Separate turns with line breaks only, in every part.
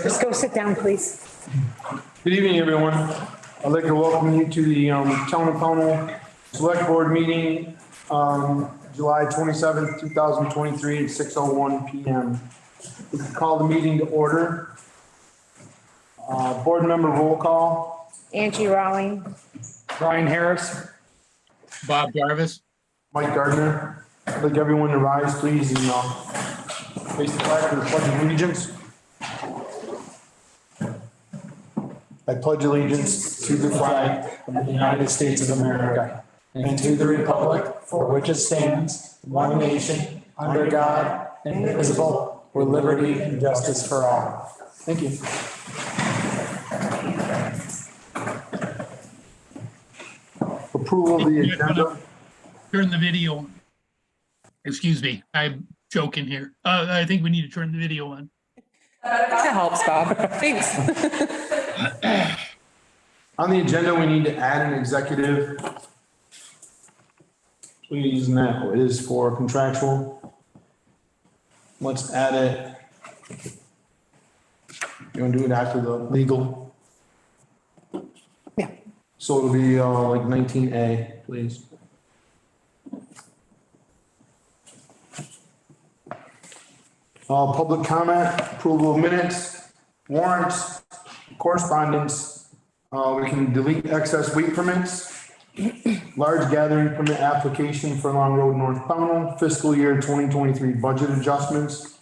Just go sit down, please.
Good evening, everyone. I'd like to welcome you to the Town of Pownell Selectboard Meeting, July 27th, 2023 at 6:01 PM. We can call the meeting to order. Board member roll call.
Angie Rowling.
Brian Harris.
Bob Jarvis.
Mike Gardner. I'd like everyone to rise, please, and face the flag for the Pledge of Allegiance. I pledge allegiance to the flag of the United States of America and to the republic for which it stands, one nation, under God, indivisible, with liberty and justice for all. Thank you. Approval of the agenda.
Turn the video on. Excuse me, I'm joking here. I think we need to turn the video on.
That helps, Bob. Thanks.
On the agenda, we need to add an executive. Please, now is for contractual. Let's add it. You want to do it after the legal?
Yeah.
So it'll be like 19A, please. Public comment, approval of minutes, warrants, correspondence. We can delete excess weight permits, large gathering permit application for Long Road North Pownell, fiscal year 2023 budget adjustments,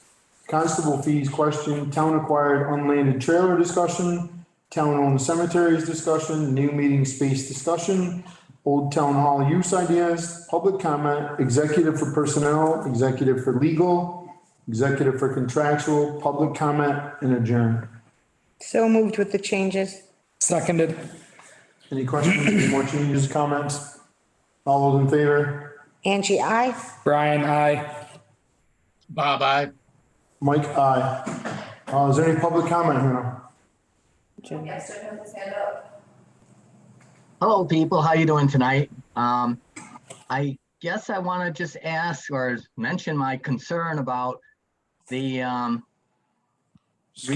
constable fees question, town acquired unlanded trailer discussion, town owned cemeteries discussion, new meeting space discussion, old town hall use ideas, public comment, executive for personnel, executive for legal, executive for contractual, public comment, and adjourn.
So moved with the changes.
Seconded.
Any questions, any more changes, comments? All those in favor?
Angie, I.
Brian, aye.
Bob, I.
Mike, aye. Is there any public comment here?
Yes, I have his hand up.
Hello, people. How you doing tonight? I guess I want to just ask or mention my concern about the.
Can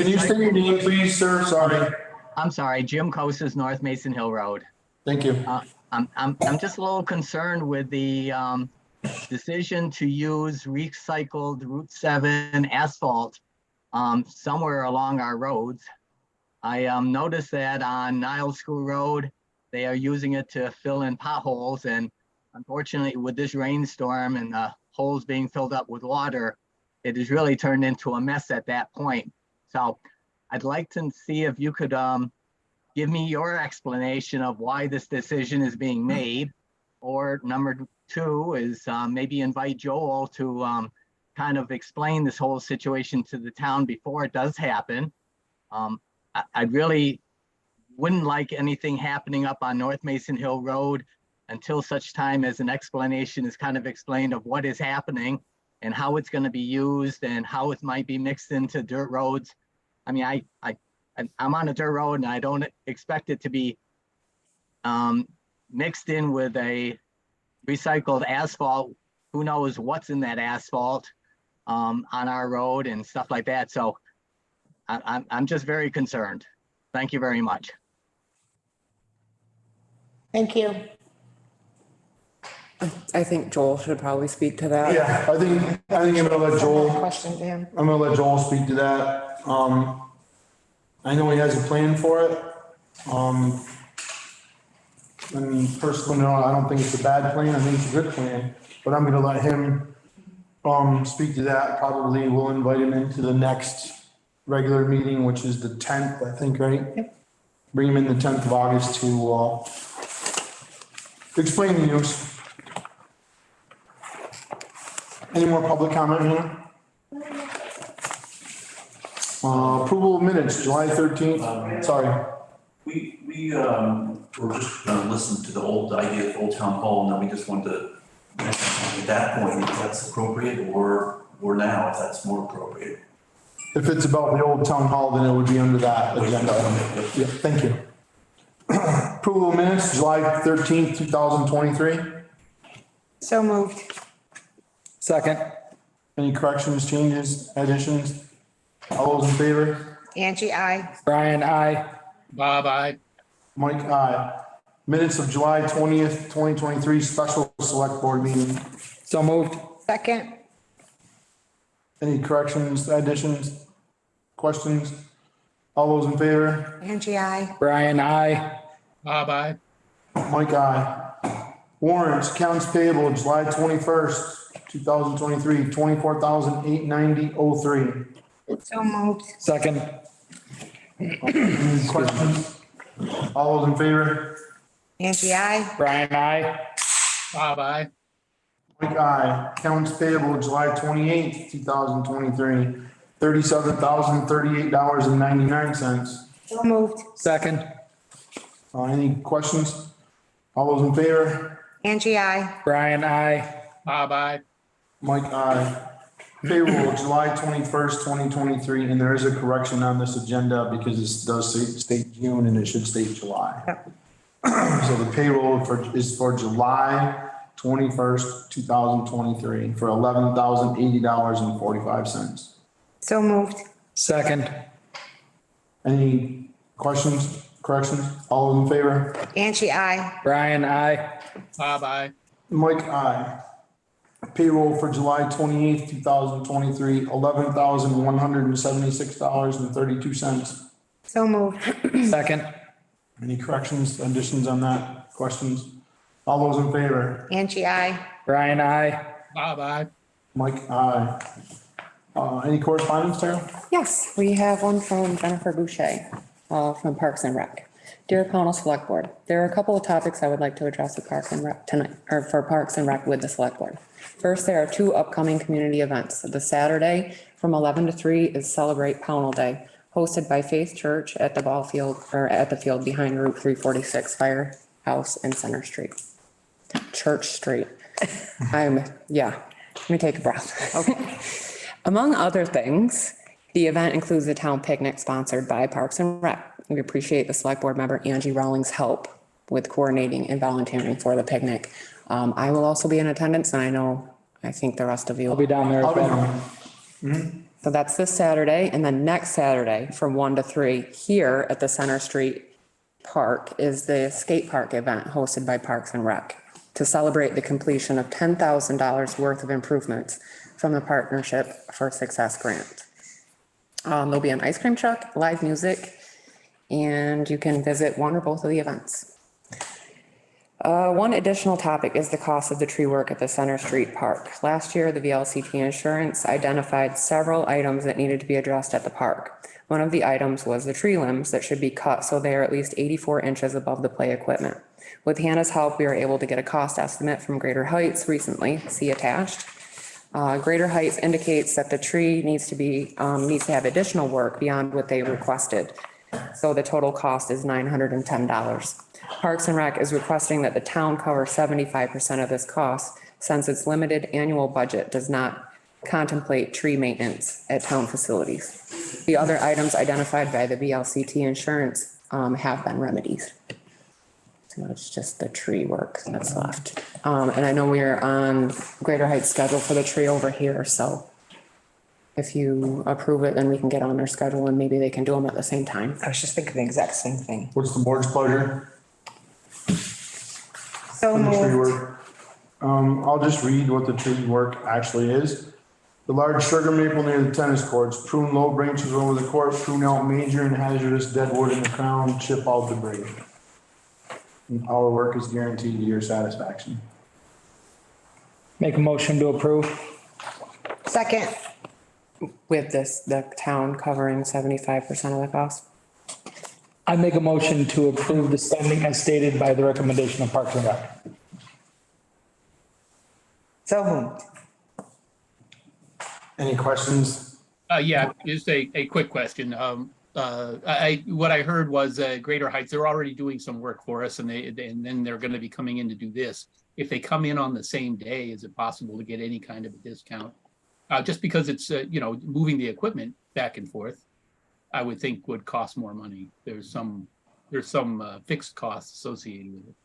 you state your name, please, sir? Sorry.
I'm sorry, Jim Kosis, North Mason Hill Road.
Thank you.
I'm just a little concerned with the decision to use recycled Route 7 asphalt somewhere along our roads. I noticed that on Niles School Road, they are using it to fill in potholes, and unfortunately with this rainstorm and the holes being filled up with water, it has really turned into a mess at that point. So I'd like to see if you could give me your explanation of why this decision is being made. Or number two is maybe invite Joel to kind of explain this whole situation to the town before it does happen. I really wouldn't like anything happening up on North Mason Hill Road until such time as an explanation is kind of explained of what is happening and how it's going to be used and how it might be mixed into dirt roads. I mean, I'm on a dirt road and I don't expect it to be mixed in with a recycled asphalt. Who knows what's in that asphalt on our road and stuff like that. So I'm just very concerned. Thank you very much.
Thank you.
I think Joel should probably speak to that.
Yeah, I think I'm gonna let Joel,
Question to him.
I'm gonna let Joel speak to that. I know he has a plan for it. And personally, no, I don't think it's a bad plan. I think it's a good plan, but I'm gonna let him, speak to that. Probably we'll invite him into the next regular meeting, which is the 10th, I think, right?
Yep.
Bring him in the 10th of August to, explain the use. Any more public comment here? Approval of minutes, July 13th, sorry.
We were just gonna listen to the old idea of Old Town Hall, and then we just wanted to mention at that point, if that's appropriate, or now, if that's more appropriate.
If it's about the old town hall, then it would be under that agenda. Yeah, thank you. Approval of minutes, July 13th, 2023.
So moved.
Second.
Any corrections, changes, additions? All those in favor?
Angie, I.
Brian, I.
Bob, I.
Mike, aye. Minutes of July 20th, 2023 special select board meeting.
So moved.
Second.
Any corrections, additions, questions? All those in favor?
Angie, I.
Brian, I.
Bob, I.
Mike, aye. Warrants, accounts payable, July 21st, 2023, 24,890.03.
So moved.
Second.
Any questions? All those in favor?
Angie, I.
Brian, I.
Bob, I.
Mike, aye. Accounts payable, July 28th, 2023, $37,038.99.
So moved.
Second.
Any questions? All those in favor?
Angie, I.
Brian, I.
Bob, I.
Mike, aye. Payroll, July 21st, 2023, and there is a correction on this agenda because it does state June and it should state July. So the payroll is for July 21st, 2023 for $11,080.45.
So moved.
Second.
Any questions, corrections? All those in favor?
Angie, I.
Brian, I.
Bob, I.
Mike, aye. Payroll for July 28th, 2023, $11,176.32.
So moved.
Second.
Any corrections, additions on that? Questions? All those in favor?
Angie, I.
Brian, I.
Bob, I.
Mike, aye. Any correspondence, Tara?
Yes, we have one from Jennifer Boucher, from Parks and Rec. Dear Pownell Select Board, there are a couple of topics I would like to address with Parks and Rec tonight, or for Parks and Rec with the Select Board. First, there are two upcoming community events. The Saturday from 11 to 3 is Celebrate Pownell Day, hosted by Faith Church at the ball field, or at the field behind Route 346 Firehouse and Center Street. Church Street. Let me take a breath. Okay. Among other things, the event includes a town picnic sponsored by Parks and Rec. We appreciate the Select Board member Angie Rawlings' help with coordinating and volunteering for the picnic. I will also be in attendance, and I think the rest of you
I'll
will
be down there as
I'll be
well.
down.
So that's this Saturday, and then next Saturday from 1 to 3 here at the Center Street Park is the skate park event hosted by Parks and Rec to celebrate the completion of $10,000 worth of improvements from the Partnership for Success grant. There'll be an ice cream truck, live music, and you can visit one or both of the events. One additional topic is the cost of the tree work at the Center Street Park. Last year, the VLCT insurance identified several items that needed to be addressed at the park. One of the items was the tree limbs that should be cut so they are at least 84 inches above the play equipment. With Hannah's help, we were able to get a cost estimate from Greater Heights recently, see attached. Greater Heights indicates that the tree needs to have additional work beyond what they requested. So the total cost is $910. Parks and Rec is requesting that the town cover 75% of this cost since its limited annual budget does not contemplate tree maintenance at town facilities. The other items identified by the VLCT insurance have been remedies. So it's just the tree work that's left. And I know we're on Greater Heights schedule for the tree over here, so if you approve it, then we can get on their schedule and maybe they can do them at the same time.
I was just thinking the exact same thing.
What's the board's pleasure?
So
For the tree
moved.
work? I'll just read what the tree work actually is. The large sugar maple near the tennis courts, prune low branches over the court, prune out major and hazardous dead wood in the crown, chip out debris. And our work is guaranteed to your satisfaction.
Make a motion to approve.
Second.
With this, the town covering 75% of the cost.
I make a motion to approve the spending as stated by the recommendation of Parks and Rec.
So moved.
Any questions?
Yeah, just a quick question. What I heard was Greater Heights, they're already doing some work for us and then they're going to be coming in to do this. If they come in on the same day, is it possible to get any kind of a discount? Just because it's, moving the equipment back and forth, I would think would cost more money. There's some fixed costs associated with it.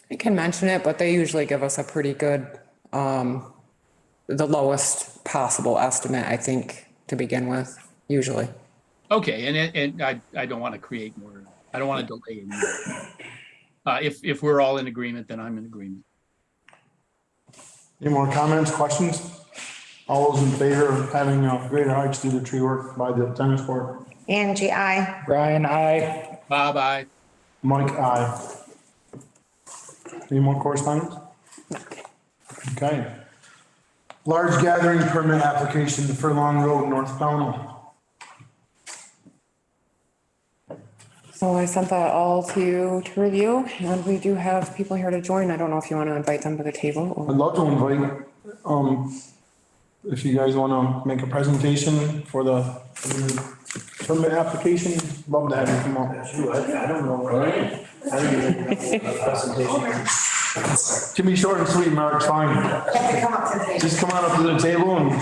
I can mention it, but they usually give us a pretty good, 'cause they usually give us a pretty good, discount. So I can mention it, but they usually give us a pretty good, discount.
Okay.
So I can mention it, but they usually give us a pretty good, discount. So I can mention it, but they usually give us a pretty good, the lowest possible estimate, I think, to begin with, usually.
Okay, and I don't want to create more, I don't want to delay anymore. If we're all in agreement, then I'm in agreement.
Any more comments, questions? All those in favor of having Greater Heights do the tree work by the tennis court?
Angie, I.
Brian, I.
Bye-bye.
Mike, aye. Any more correspondence? Okay. Large gathering permit application to Furlong Road, North Pownell.
So I sent that all to you to review, and we do have people here to join. I don't know if you want to invite them to the table
I'd
or.
love to invite, if you guys wanna make a presentation for the permit application, love to have you come up.
I don't know where I am. I didn't even know the presentation.
Can be short and sweet, Mark, it's fine. Just come on up to the table and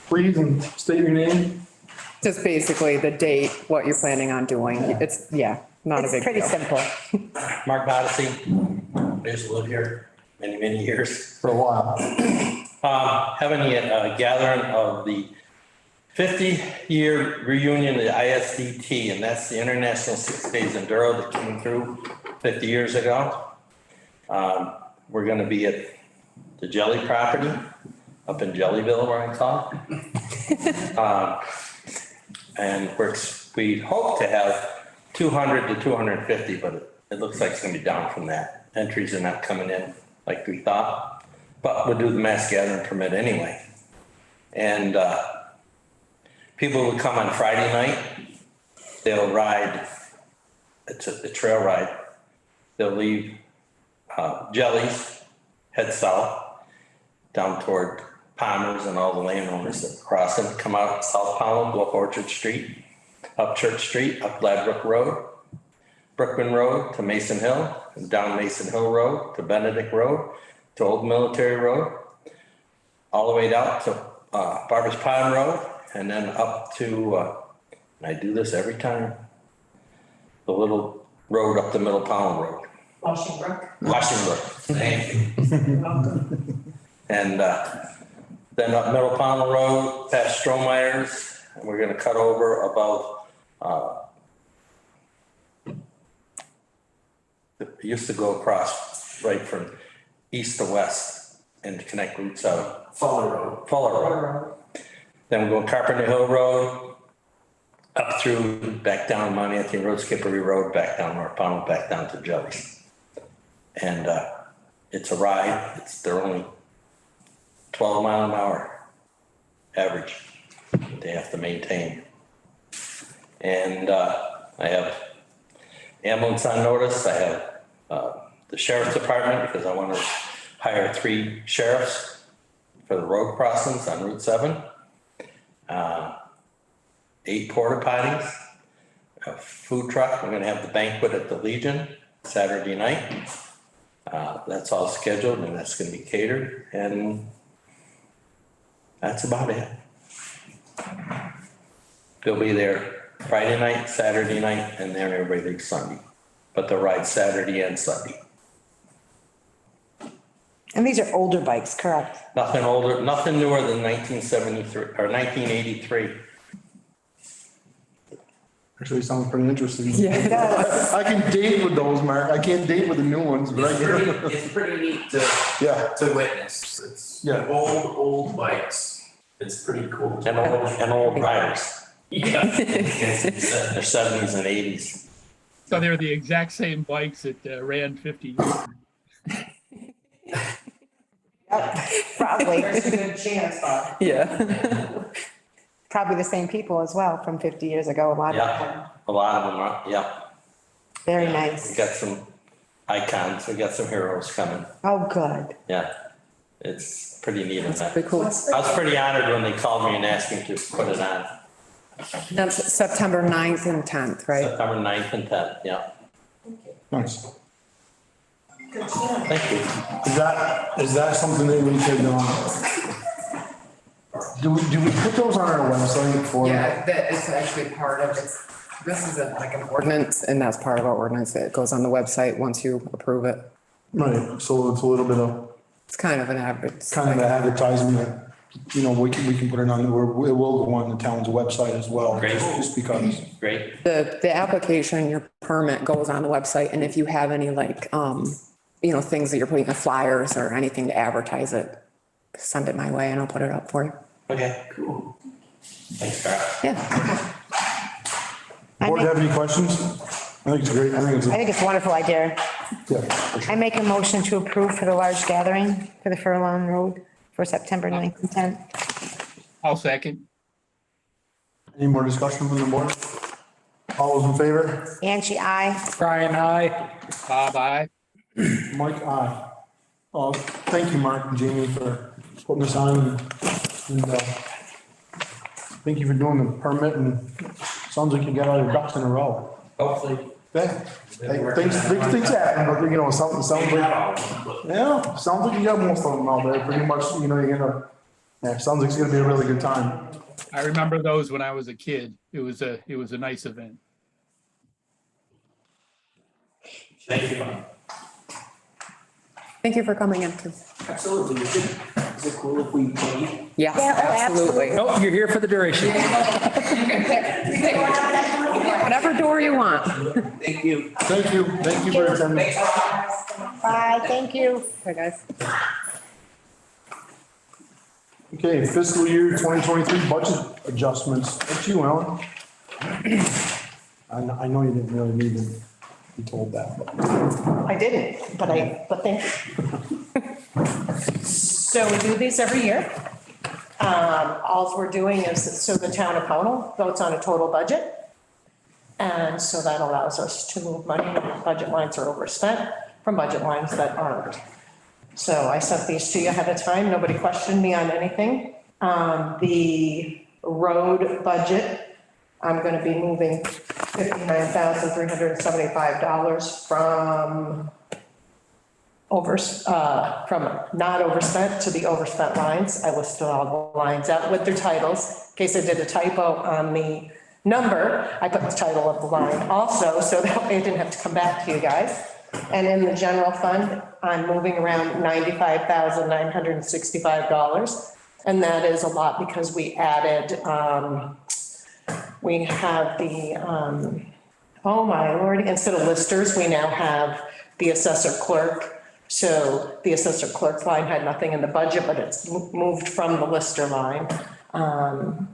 please and state your name.
Just basically the date, what you're planning on doing. It's, yeah, not a
It's
big
pretty
deal.
simple.
Mark Odyssey, I used to live here many years.
For a while.
Having a gathering of the 50-year reunion of the ISDT, and that's the International 6 Days Enduro that came through 50 years ago. We're gonna be at the Jelly property up in Jellyville, where I call it. And we hope to have 200 to 250, but it looks like it's gonna be down from that. Entries are not coming in like we thought, but we'll do the mass gathering permit anyway. And people will come on Friday night. They'll ride, it's a trail ride. They'll leave Jellies, head south, down toward Palmer's and all the landowners that cross them, come out South Powell, go up Orchard Street, up Church Street, up Gladbrook Road, Brookman Road to Mason Hill, and down Mason Hill Road to Benedict Road, to Old Military Road, all the way down to Barber's Pond Road, and then up to, and I do this every time, the little road up the Middle Pound Road. Washington. Thank you. And then up Middle Pownell Road, past Strohmeyer's, and we're gonna cut over above, it used to go across right from east to west and connect Route 7. Fuller Road. Then we'll go Carpenter Hill Road, up through, back down Mount Anthony Road, Skippery Road, back down North Pownell, back down to Jellies. And it's a ride, they're only 12 mile an hour average they have to maintain. And I have ambulance on notice. I have the sheriff's department because I want to hire 3 sheriffs for the road crossings on Route 7. 8 porta potties, a food truck. We're going to have the banquet at the Legion Saturday night. That's all scheduled and that's going to be catered, and that's about it. They'll be there Friday night, Saturday night, and then everybody leaves Sunday. But they'll ride Saturday and Sunday.
And these are older bikes, correct?
Nothing older, nothing newer than 1973 or 1983.
Actually sounds pretty interesting.
Yeah.
It does.
I can date with those, Mark. I can't date with the new ones, but I can.
It's pretty neat to,
Yeah.
to witness. It's
Yeah.
old bikes. It's pretty cool.
And old riders.
Yeah.
They're 70s and 80s.
So they're the exact same bikes that ran 50 years.
Probably.
a good chance, Yeah.
Probably the same people as well from 50 years ago, a lot of them.
Yeah, a lot of them are, yeah.
Very
We
nice.
got some icons, we got some heroes coming,
Oh, good.
yeah. It's pretty neat event.
Pretty cool.
I was pretty honored when they called me and asked me to put it on
That's September 9th and 10th, right?
September 9th and 10th, yeah.
Nice.
Thank you.
Is that something that we could, do we put those on our website for?
Yeah, that is actually part of it. This is like an ordinance, and that's part of our ordinance. It goes on the website once you approve it.
Right, so it's a little bit of
It's kind of an average.
kind of an advertisement, you know, we can put it on, it will go on the town's website as well.
Great.
Just because.
Great.
The application, your permit goes on the website, and if you have any like, you know, things that you're putting in flyers or anything to advertise it, send it my way and I'll put it up for you.
Okay, cool. Thanks, Carl.
Yeah.
Board have any questions? I think it's great. I think it's,
I think it's a wonderful idea.
yeah, for sure.
I make a motion to approve for the large gathering for the Furlong Road for September 9th and 10th.
I'll second.
Any more discussion from the board? All those in favor?
Angie, I.
Brian, I.
Bob, aye.
Mike, aye. Thank you, Mark and Jamie, for putting this on and thank you for doing the permit and sounds like you got all your ducks in a row.
Hopefully.
Yeah, things happen, but you know, sounds like, yeah, sounds like you got most of them out there, pretty much, you know, you're gonna, yeah, sounds like it's gonna be a really good time.
I remember those when I was a kid. It was a nice event.
Thank you.
Thank you for coming in too.
Absolutely. Is it cool if we paid?
Yes,
Yeah,
absolutely.
Oh, you're here for the duration.
Whatever door you want.
Thank you.
Thank you for attending.
Bye, thank you.
Bye, guys.
Okay, fiscal year 2023 budget adjustments. That's you, Alan. I know you didn't really need to be told that, but.
I didn't, but thank you. So we do these every year. All we're doing is, so the town of Pownell votes on a total budget. And so that allows us to move money when budget lines are overspent from budget lines that aren't. So I sent these to you ahead of time. Nobody questioned me on anything. The road budget, I'm going to be moving $59,375 from not overspent to the overspent lines. I listed all the lines out with their titles. In case I did a typo on the number, I put the title of the line also, so that way I didn't have to come back to you guys. And in the general fund, I'm moving around $95,965. And that is a lot because we added, we have the, oh my lord, instead of listers, we now have the assessor clerk. So the assessor clerk line had nothing in the budget, but it's moved from the lister line. And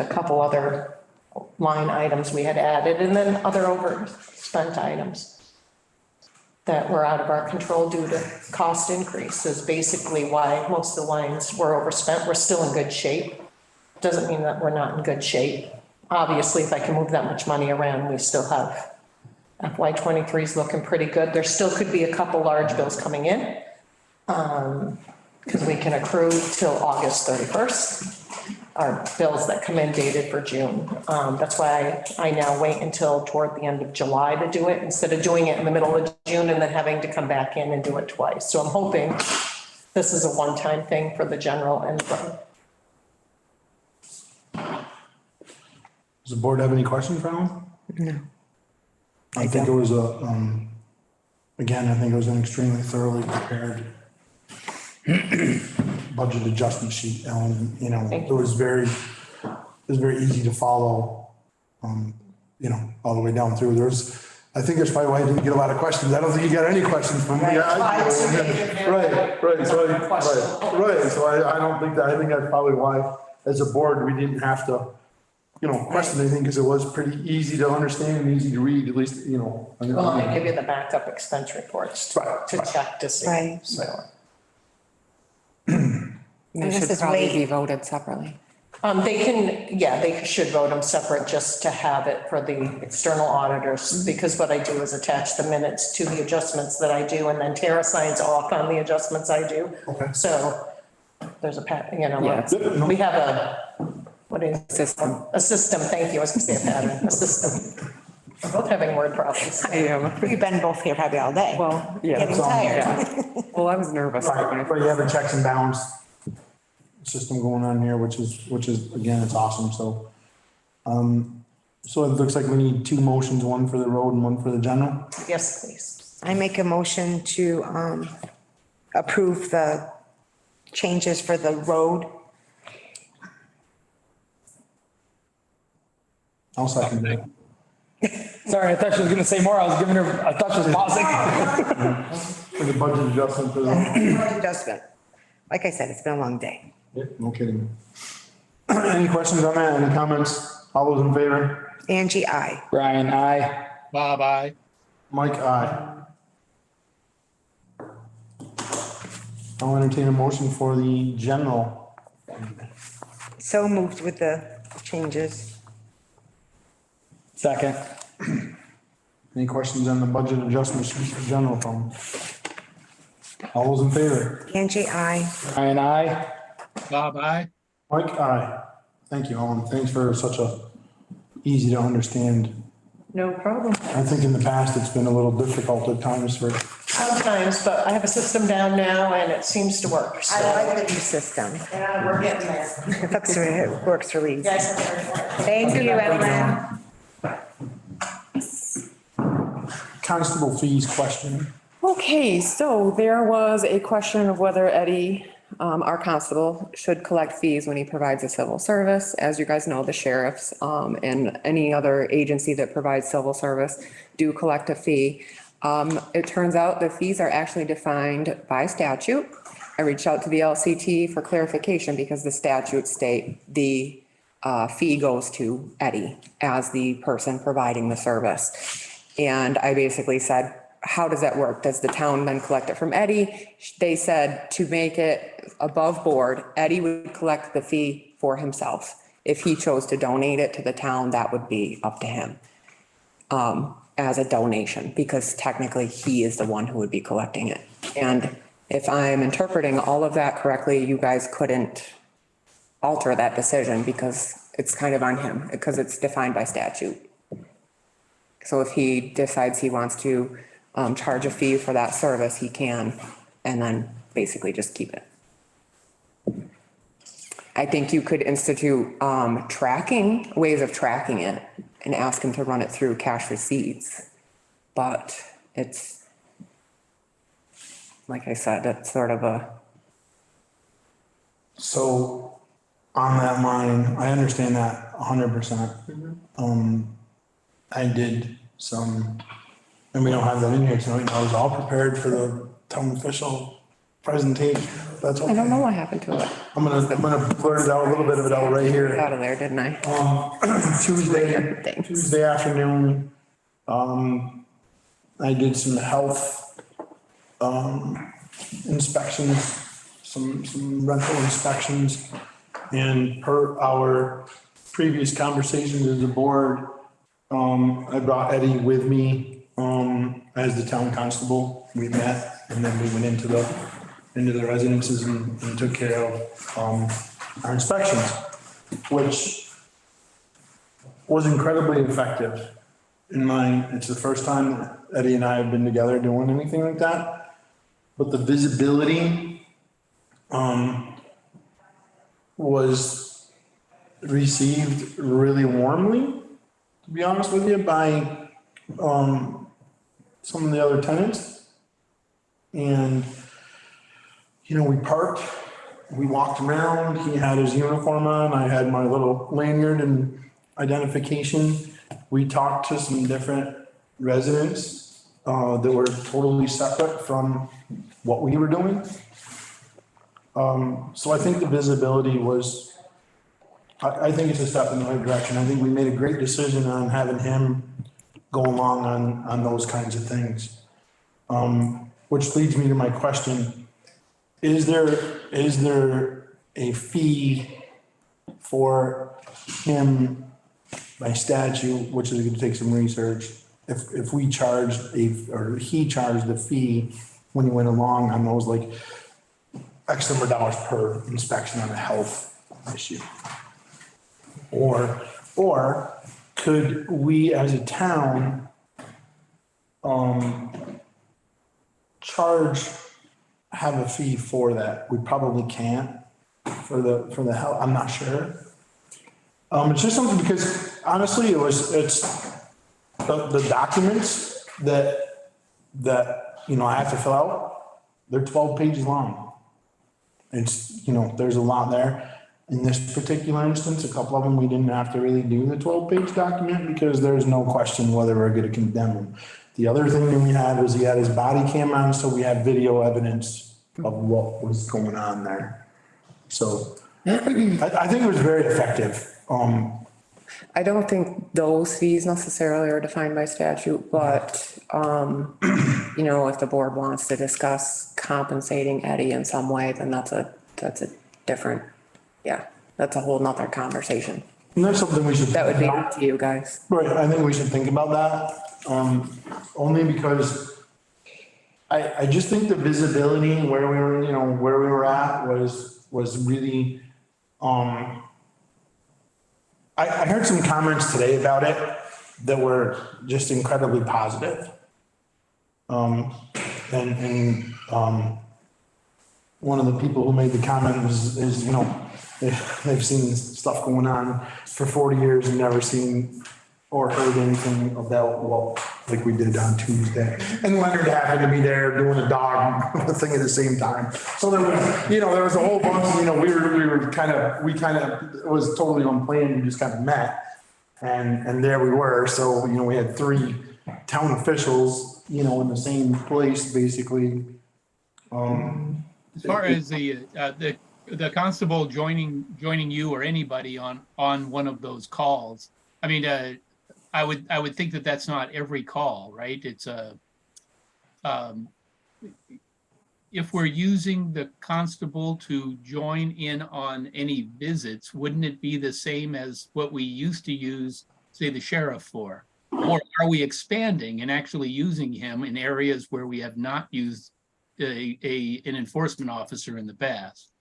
a couple other line items we had added, and then other overspent items that were out of our control due to cost increases. Basically why most of the lines were overspent. We're still in good shape. Doesn't mean that we're not in good shape. Obviously, if I can move that much money around, we still have FY23 is looking pretty good. There still could be a couple large bills coming in because we can accrue till August 31st. Our bills that come in dated for June. That's why I now wait until toward the end of July to do it, instead of doing it in the middle of June and then having to come back in and do it twice. So I'm hoping this is a one-time thing for the general and the road.
Does the board have any questions for Alan?
No.
I think it was again, I think it was an extremely thoroughly prepared budget adjustment sheet, Ellen, you know, it was very easy to follow, you know, all the way down through. I think that's probably why I didn't get a lot of questions. I don't think you got any questions from me. Right. So I don't think that, I think that's probably why, as a board, we didn't have to, you know, question anything, because it was pretty easy to understand and easy to read, at least, you know.
Well, I give you the backup expense reports to check to see.
Right.
So.
They
And this
should
is
probably
way-
be voted separately.
They should vote them separate just to have it for the external auditors, because what I do is attach the minutes to the adjustments that I do, and then Tara signs off on the adjustments I do.
Okay.
So there's
Yeah.
we have what is it?
System.
A system, thank you, I was gonna say a pattern, a system. We're both having word problems.
We've been both here probably all day.
Well, yeah.
Getting tired.
Well, I was nervous.
Right, but you have a checks and balance system going on here, which is, again, it's awesome, so. So it looks like we need two motions, one for the road and one for the general.
Yes, please.
I make a motion to approve the changes for the road.
I'll second that.
Sorry, I thought she was gonna say more. I was giving her, I thought she was pausing.
For the budget adjustment for the,
Adjustment. Like I said, it's been a long day.
no kidding. Any questions on that? Any comments? All those in favor?
Angie, I.
Brian, aye.
Bob, aye.
Mike, aye. I'll entertain a motion for the general.
So moved with the changes.
Second.
Any questions on the budget adjustments for general fund? All those in favor?
Angie, I.
Brian, aye.
Bob, aye.
Mike, aye. Thank you, Ellen. Thanks for such a easy to understand.
No problem.
I think in the past, it's been a little difficult at times for,
Sometimes, but I have a system down now and it seems to work. So,
I like the new system.
yeah, we're getting there.
It works really
You
easy.
guys have a very good.
Thank you, Evelyn.
constable fees question.
Okay, so there was a question of whether Eddie, our constable, should collect fees when he provides a civil service. As you guys know, the sheriffs, and any other agency that provides civil service do collect a fee. It turns out the fees are actually defined by statute. I reached out to the LCT for clarification because the statutes state the fee goes to Eddie as the person providing the service. And I basically said, how does that work? Does the town then collect it from Eddie? They said to make it above board, Eddie would collect the fee for himself. If he chose to donate it to the town, that would be up to him as a donation, because technically he is the one who would be collecting it. And if I'm interpreting all of that correctly, you guys couldn't alter that decision because it's kind of on him, because it's defined by statute. So if he decides he wants to charge a fee for that service, he can, and then basically just keep it. I think you could institute ways of tracking it and ask him to run it through cash receipts. But it's, like I said, it's sort of a,
So on that line, I understand that 100%. I did some, and we don't have that in here tonight. I was all prepared for the town official presentation. That's okay.
I don't know what happened to it.
I'm gonna blurt it out, a little bit of it out right here.
Out of there, didn't I? Thanks.
Tuesday afternoon, I did some health, inspections, some rental inspections. And per our previous conversations as a board, I brought Eddie with me, as the town constable. We met and then we went into the residences and took care of, our inspections, which was incredibly effective. It's the first time that Eddie and I have been together doing anything like that. But the visibility, was received really warmly, to be honest with you, by, some of the other tenants. And, we parked, we walked around, he had his uniform on, I had my little lanyard and identification. We talked to some different residents, that were totally separate from what we were doing. So I think the visibility was, I think it's a step in the right direction. I think we made a great decision on having him go along on those kinds of things. Which leads me to my question. Is there a fee for him by statute, which is gonna take some research, if we charged or he charged a fee when he went along on those, like X number of dollars per inspection on a health issue? Or could we as a town, have a fee for that? We probably can't for the health, I'm not sure. It's just something because honestly, it's the documents that, I have to fill out they're 12 pages long. It's, there's a lot there. In this particular instance, a couple of them, we didn't have to really do the 12-page document because there's no question whether we're gonna condemn him. The other thing that we had was he had his body cam on, so we had video evidence of what was going on there. So I think it was very effective.
I don't think those fees necessarily are defined by statute, but, if the board wants to discuss compensating Eddie in some way, then that's a different, that's a whole nother conversation.
And that's something we should.
That would be up to you guys.
Right, I think we should think about that, only because I just think the visibility and where we were, where we were at was really, I heard some comments today about it that were just incredibly positive. One of the people who made the comment is, they've seen stuff going on for 40 years and never seen or heard anything about, like we did on Tuesday. And Leonard happened to be there doing a dog thing at the same time. So there was, there was a whole bunch, we it was totally unplanned, we just kind of met. And there we were. So, we had 3 town officials, in the same place, basically.
As far as the constable joining you or anybody on one of those calls, I mean, I would think that that's not every call, right? It's if we're using the constable to join in on any visits, wouldn't it be the same as what we used to use, say, the sheriff for? Or are we expanding and actually using him in areas where we have not used an enforcement officer in the past?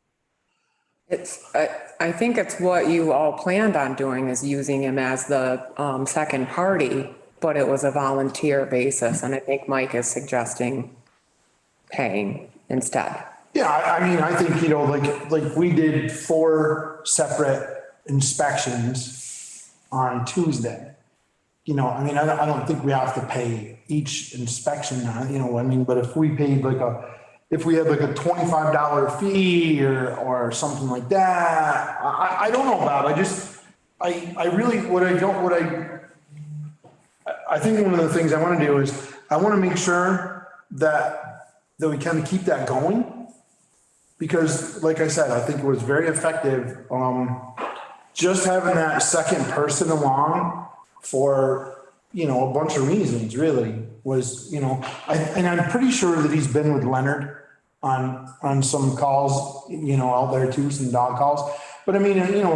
I think it's what you all planned on doing is using him as the second party, but it was a volunteer basis. And I think Mike is suggesting paying instead.
Yeah, I think, like we did 4 separate inspections on Tuesday. I don't think we have to pay each inspection, but if we paid if we had like a $25 fee or something like that, I don't know, Bob. I think one of the things I want to do is I want to make sure that we kind of keep that going. Because like I said, I think it was very effective. Just having that second person along for, a bunch of reasons really was, and I'm pretty sure that he's been with Leonard on some calls, out there too, some dog calls. But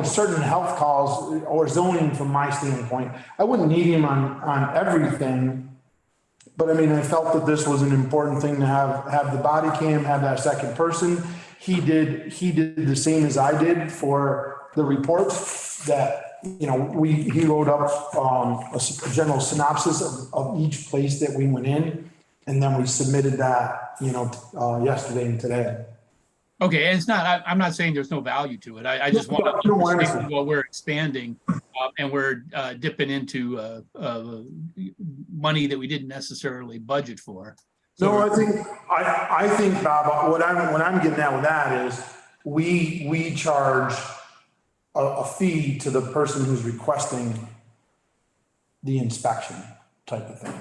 certain health calls or zoning from my standpoint, I wouldn't need him on everything. But I felt that this was an important thing to have the body cam, have that second person. He did the same as I did for the reports that, he wrote up a general synopsis of each place that we went in. And then we submitted that, yesterday and today.
Okay, and I'm not saying there's no value to it. I just want to understand while we're expanding and we're dipping into money that we didn't necessarily budget for. So
no, I think, Bob, what I'm getting at with that is we charge a fee to the person who's requesting the inspection type of thing.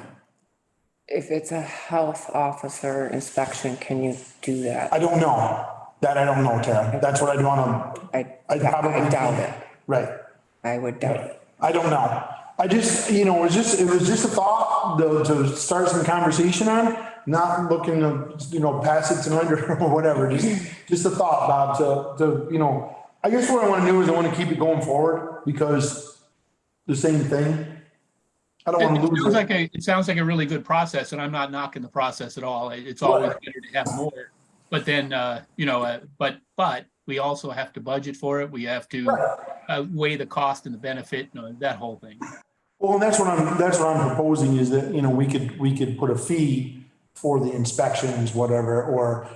If it's a health officer inspection, can you do that?
I don't know. That I don't know, Tara. That's what I'd want to.
I doubt it.
Right.
I would doubt it.
I don't know. I just, it was just a thought to start some conversation on, not looking to, pass it tonight or whatever. Just a thought, Bob, to, I guess what I want to do is I want to keep it going forward because the same thing. I don't want to lose it.
It sounds like a really good process, and I'm not knocking the process at all. It's always better to have more. But then, but we also have to budget for it. We have to weigh the cost and the benefit, that whole thing.
Well, and that's what I'm proposing is that, we could put a fee for the inspections, whatever, or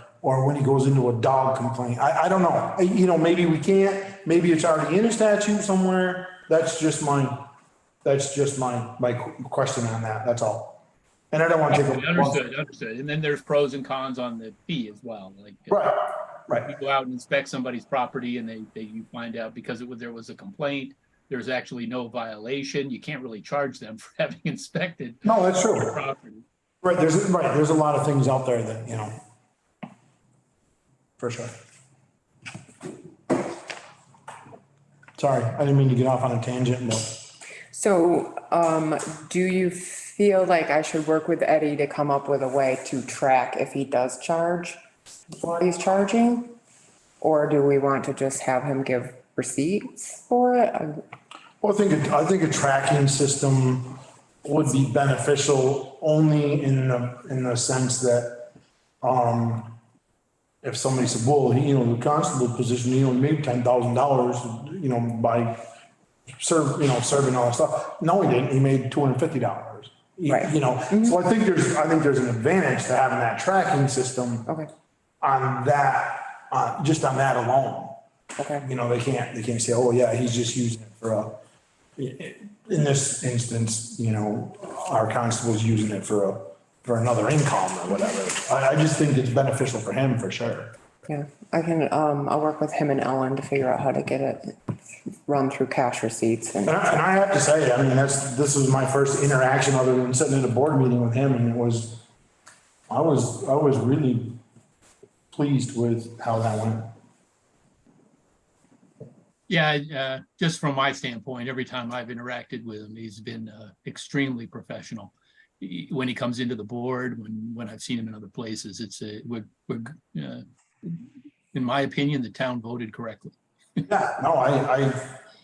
when he goes into a dog complaint. I don't know. Maybe we can't, maybe it's already in a statute somewhere. That's just my question on that. That's all. And I don't want to take a.
Understood. And then there's pros and cons on the fee as well, like.
Right.
You go out and inspect somebody's property and you find out because there was a complaint, there's actually no violation. You can't really charge them for having inspected.
No, that's true.
Their property.
Right, there's a lot of things out there that, you know, for sure. Sorry, I didn't mean to get off on a tangent, but
So, do you feel like I should work with Eddie to come up with a way to track if he does charge what he's charging? Or do we want to just have him give receipts for it?
well, I think a tracking system would be beneficial only in the sense that, if somebody said, well, the constable position, made $10,000, by serving all that stuff. No, he didn't. He made $250.
Right.
So I think there's an advantage to having that tracking system
Okay,
on that, just on that alone.
okay,
They can't say, oh, yeah, he's just using it for in this instance, our constable's using it for another income or whatever. I just think it's beneficial for him for sure.
yeah. I can, I'll work with him and Ellen to figure out how to get it run through cash receipts and.
And I have to say, this was my first interaction other than sitting at a board meeting with him, and I was really pleased with how that went.
Yeah, just from my standpoint, every time I've interacted with him, he's been extremely professional. When he comes into the board, when I've seen him in other places, in my opinion, the town voted correctly.
Yeah, no, I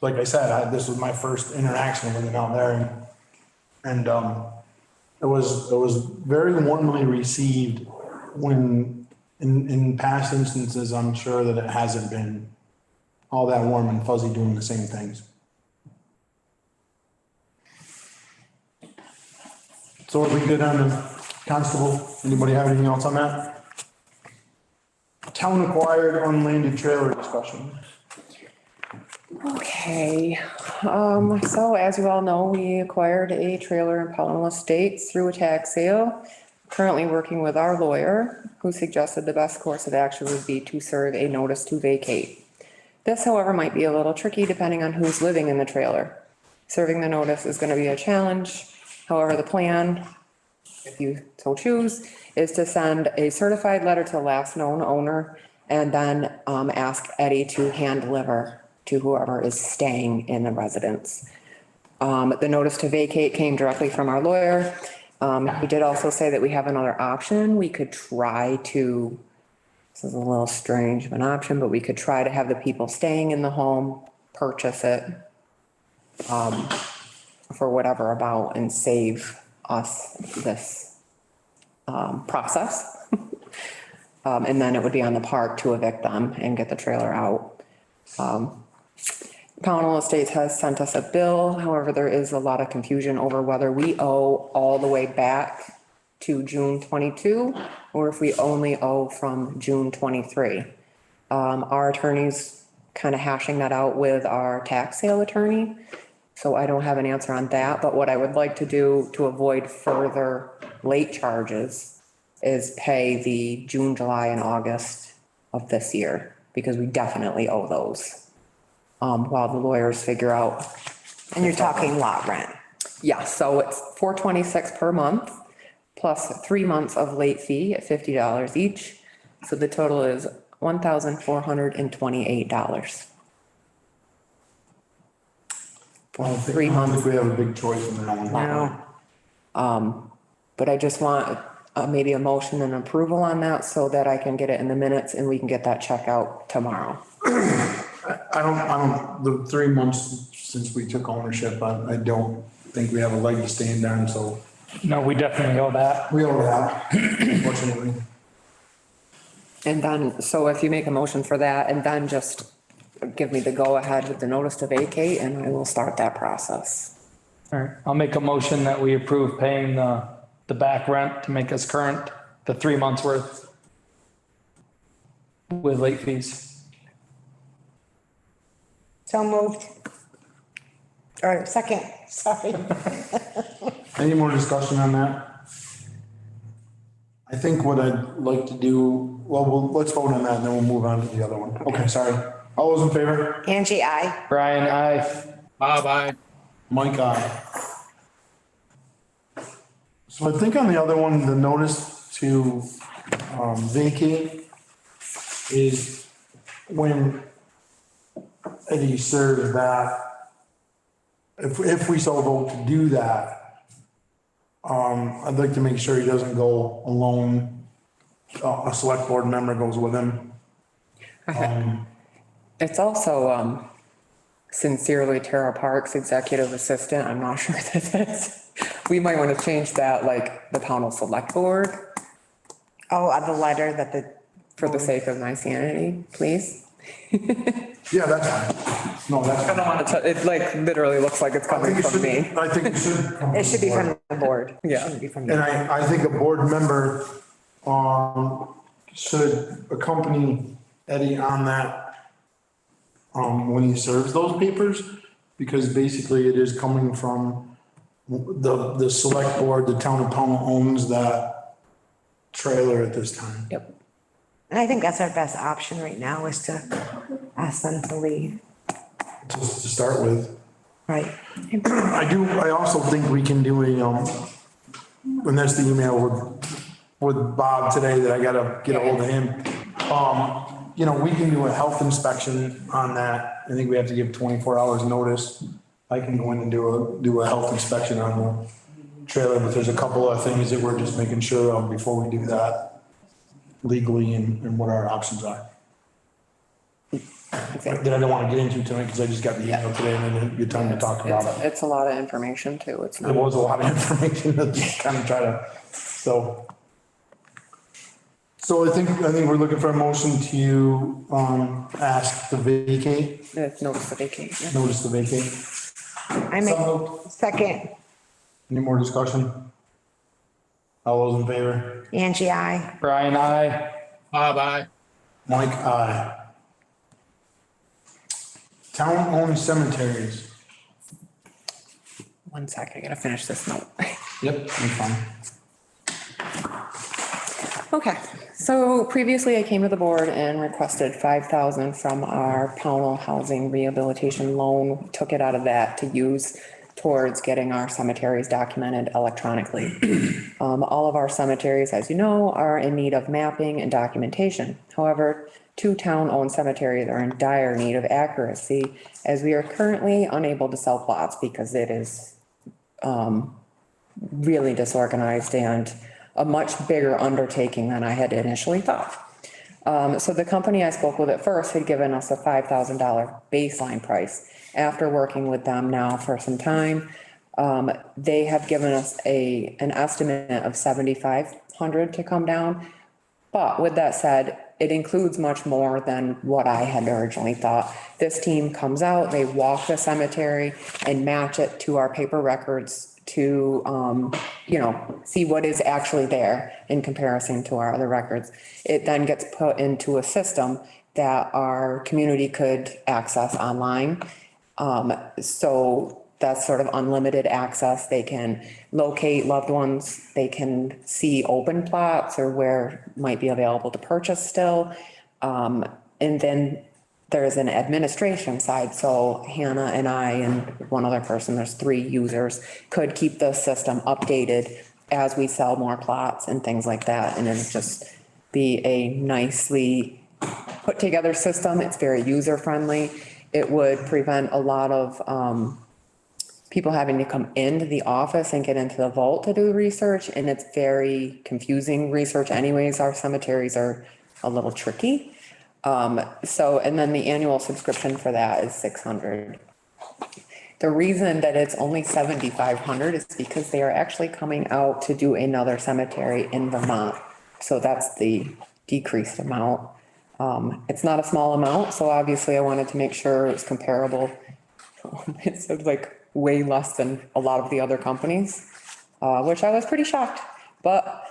like I said, this was my first interaction with him out there, and it was very warmly received when in past instances, I'm sure that it hasn't been all that warm and fuzzy doing the same things. So if we get on the constable, anybody have anything else on that? Town acquired unlanded trailer discussion.
Okay, so as you all know, we acquired a trailer in Pownell Estates through a tax sale. Currently working with our lawyer, who suggested the best course of action would be to serve a notice to vacate. This, however, might be a little tricky depending on who's living in the trailer. Serving the notice is gonna be a challenge. However, the plan, if you so choose, is to send a certified letter to the last known owner and then ask Eddie to hand deliver to whoever is staying in the residence. The notice to vacate came directly from our lawyer. He did also say that we have another option. We could try to, this is a little strange of an option, but we could try to have the people staying in the home purchase it for whatever amount and save us this process. And then it would be on the park to evict them and get the trailer out. Pownell Estates has sent us a bill. However, there is a lot of confusion over whether we owe all the way back to June 22 or if we only owe from June 23. Our attorney's kind of hashing that out with our tax sale attorney. So I don't have an answer on that, but what I would like to do to avoid further late charges is pay the June, July, and August of this year, because we definitely owe those. While the lawyers figure out.
And you're talking lot rent.
Yeah, so it's $426 per month, plus 3 months of late fee at $50 each. So the total is $1,428.
I don't think
3 months.
we have a big choice in that one.
No.
But I just want maybe a motion and approval on that so that I can get it in the minutes and we can get that check out tomorrow.
The 3 months since we took ownership, I don't think we have a leg to stand on, so
No, we definitely owe that.
we owe that, unfortunately.
And then, so if you make a motion for that and then just give me the go ahead with the notice to vacate and I will start that process.
All right, I'll make a motion that we approve paying the back rent to make us current, the 3 months worth with late fees.
So moved. Or second, sorry.
Any more discussion on that? think what I'd like to do, let's vote on that and then we'll move on to the other one. Okay, sorry. All those in favor?
Angie, I.
Brian, I.
Bye-bye.
Mike, aye. So I think on the other one, the notice to vacate is when Eddie serves that. If we so vote to do that, I'd like to make sure he doesn't go alone. A select board member goes with him.
It's also sincerely Tara Parks, executive assistant. I'm not sure that that's, we might want to change that, like the Pownell Select Board,
Oh, the letter that the,
for the sake of my sanity, please.
Yeah, that's fine. No, that's.
I don't want to, it like literally looks like it's
I
coming
think it
from me.
should, I think it should. come
it should be
from the
from the board. It
Yeah.
shouldn't be from
And
you.
I think a board member, should accompany Eddie on that, when he serves those papers, because basically it is coming from the select board, the town of Pownell owns that trailer at this time.
Yep.
And I think that's our best option right now is to ask them to leave.
Just to start with.
Right.
I also think we can do and that's the email with Bob today that I gotta get a hold of him. We can do a health inspection on that. I think we have to give 24 hours notice. I can go in and do a health inspection on the trailer, but there's a couple of things that we're just making sure of before we do that legally and what our options are. That I don't want to get into tonight because I just got the email today and I didn't get time to talk about it.
It's a lot of information too. It's
It
not.
was a lot of information to kind of try to, so. So I think we're looking for a motion to, ask to vacate,
It's notice to vacate. Yeah.
notice to vacate.
I make,
So,
second,
any more discussion? All those in favor?
Angie, I.
Brian, I.
Bye-bye.
Mike, aye. Town-owned cemeteries.
1 sec, I gotta finish this note.
Yep, I'm fine.
Okay, so previously I came to the board and requested 5,000 from our Pownell Housing Rehabilitation Loan. Took it out of that to use towards getting our cemeteries documented electronically. All of our cemeteries, as you know, are in need of mapping and documentation. However, 2 town-owned cemeteries are in dire need of accuracy as we are currently unable to sell plots because it is really disorganized and a much bigger undertaking than I had initially thought. So the company I spoke with at first had given us a $5,000 baseline price. After working with them now for some time, they have given us an estimate of $7,500 to come down. But with that said, it includes much more than what I had originally thought. This team comes out, they walk the cemetery and match it to our paper records to, see what is actually there in comparison to our other records. It then gets put into a system that our community could access online. So that's sort of unlimited access. They can locate loved ones. They can see open plots or where might be available to purchase still. And then there's an administration side. So Hannah and I and one other person, there's 3 users, could keep the system updated as we sell more plots and things like that. And it'll just be a nicely put together system. It's very user friendly. It would prevent a lot of people having to come into the office and get into the vault to do research. And it's very confusing research anyways. Our cemeteries are a little tricky. And then the annual subscription for that is $600. The reason that it's only $7,500 is because they are actually coming out to do another cemetery in Vermont. So that's the decreased amount. It's not a small amount, so obviously I wanted to make sure it was comparable. It's like way less than a lot of the other companies, which I was pretty shocked. But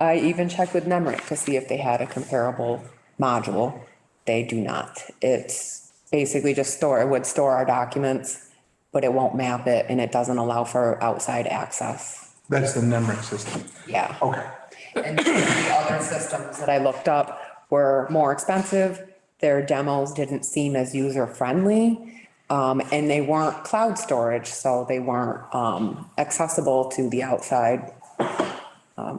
I even checked with Nemrick to see if they had a comparable module. They do not. It's basically just it would store our documents, but it won't map it and it doesn't allow for outside access.
That's the Nemrick system.
Yeah.
Okay.
And the other systems that I looked up were more expensive. Their demos didn't seem as user-friendly. And they weren't cloud storage, so they weren't accessible to the outside,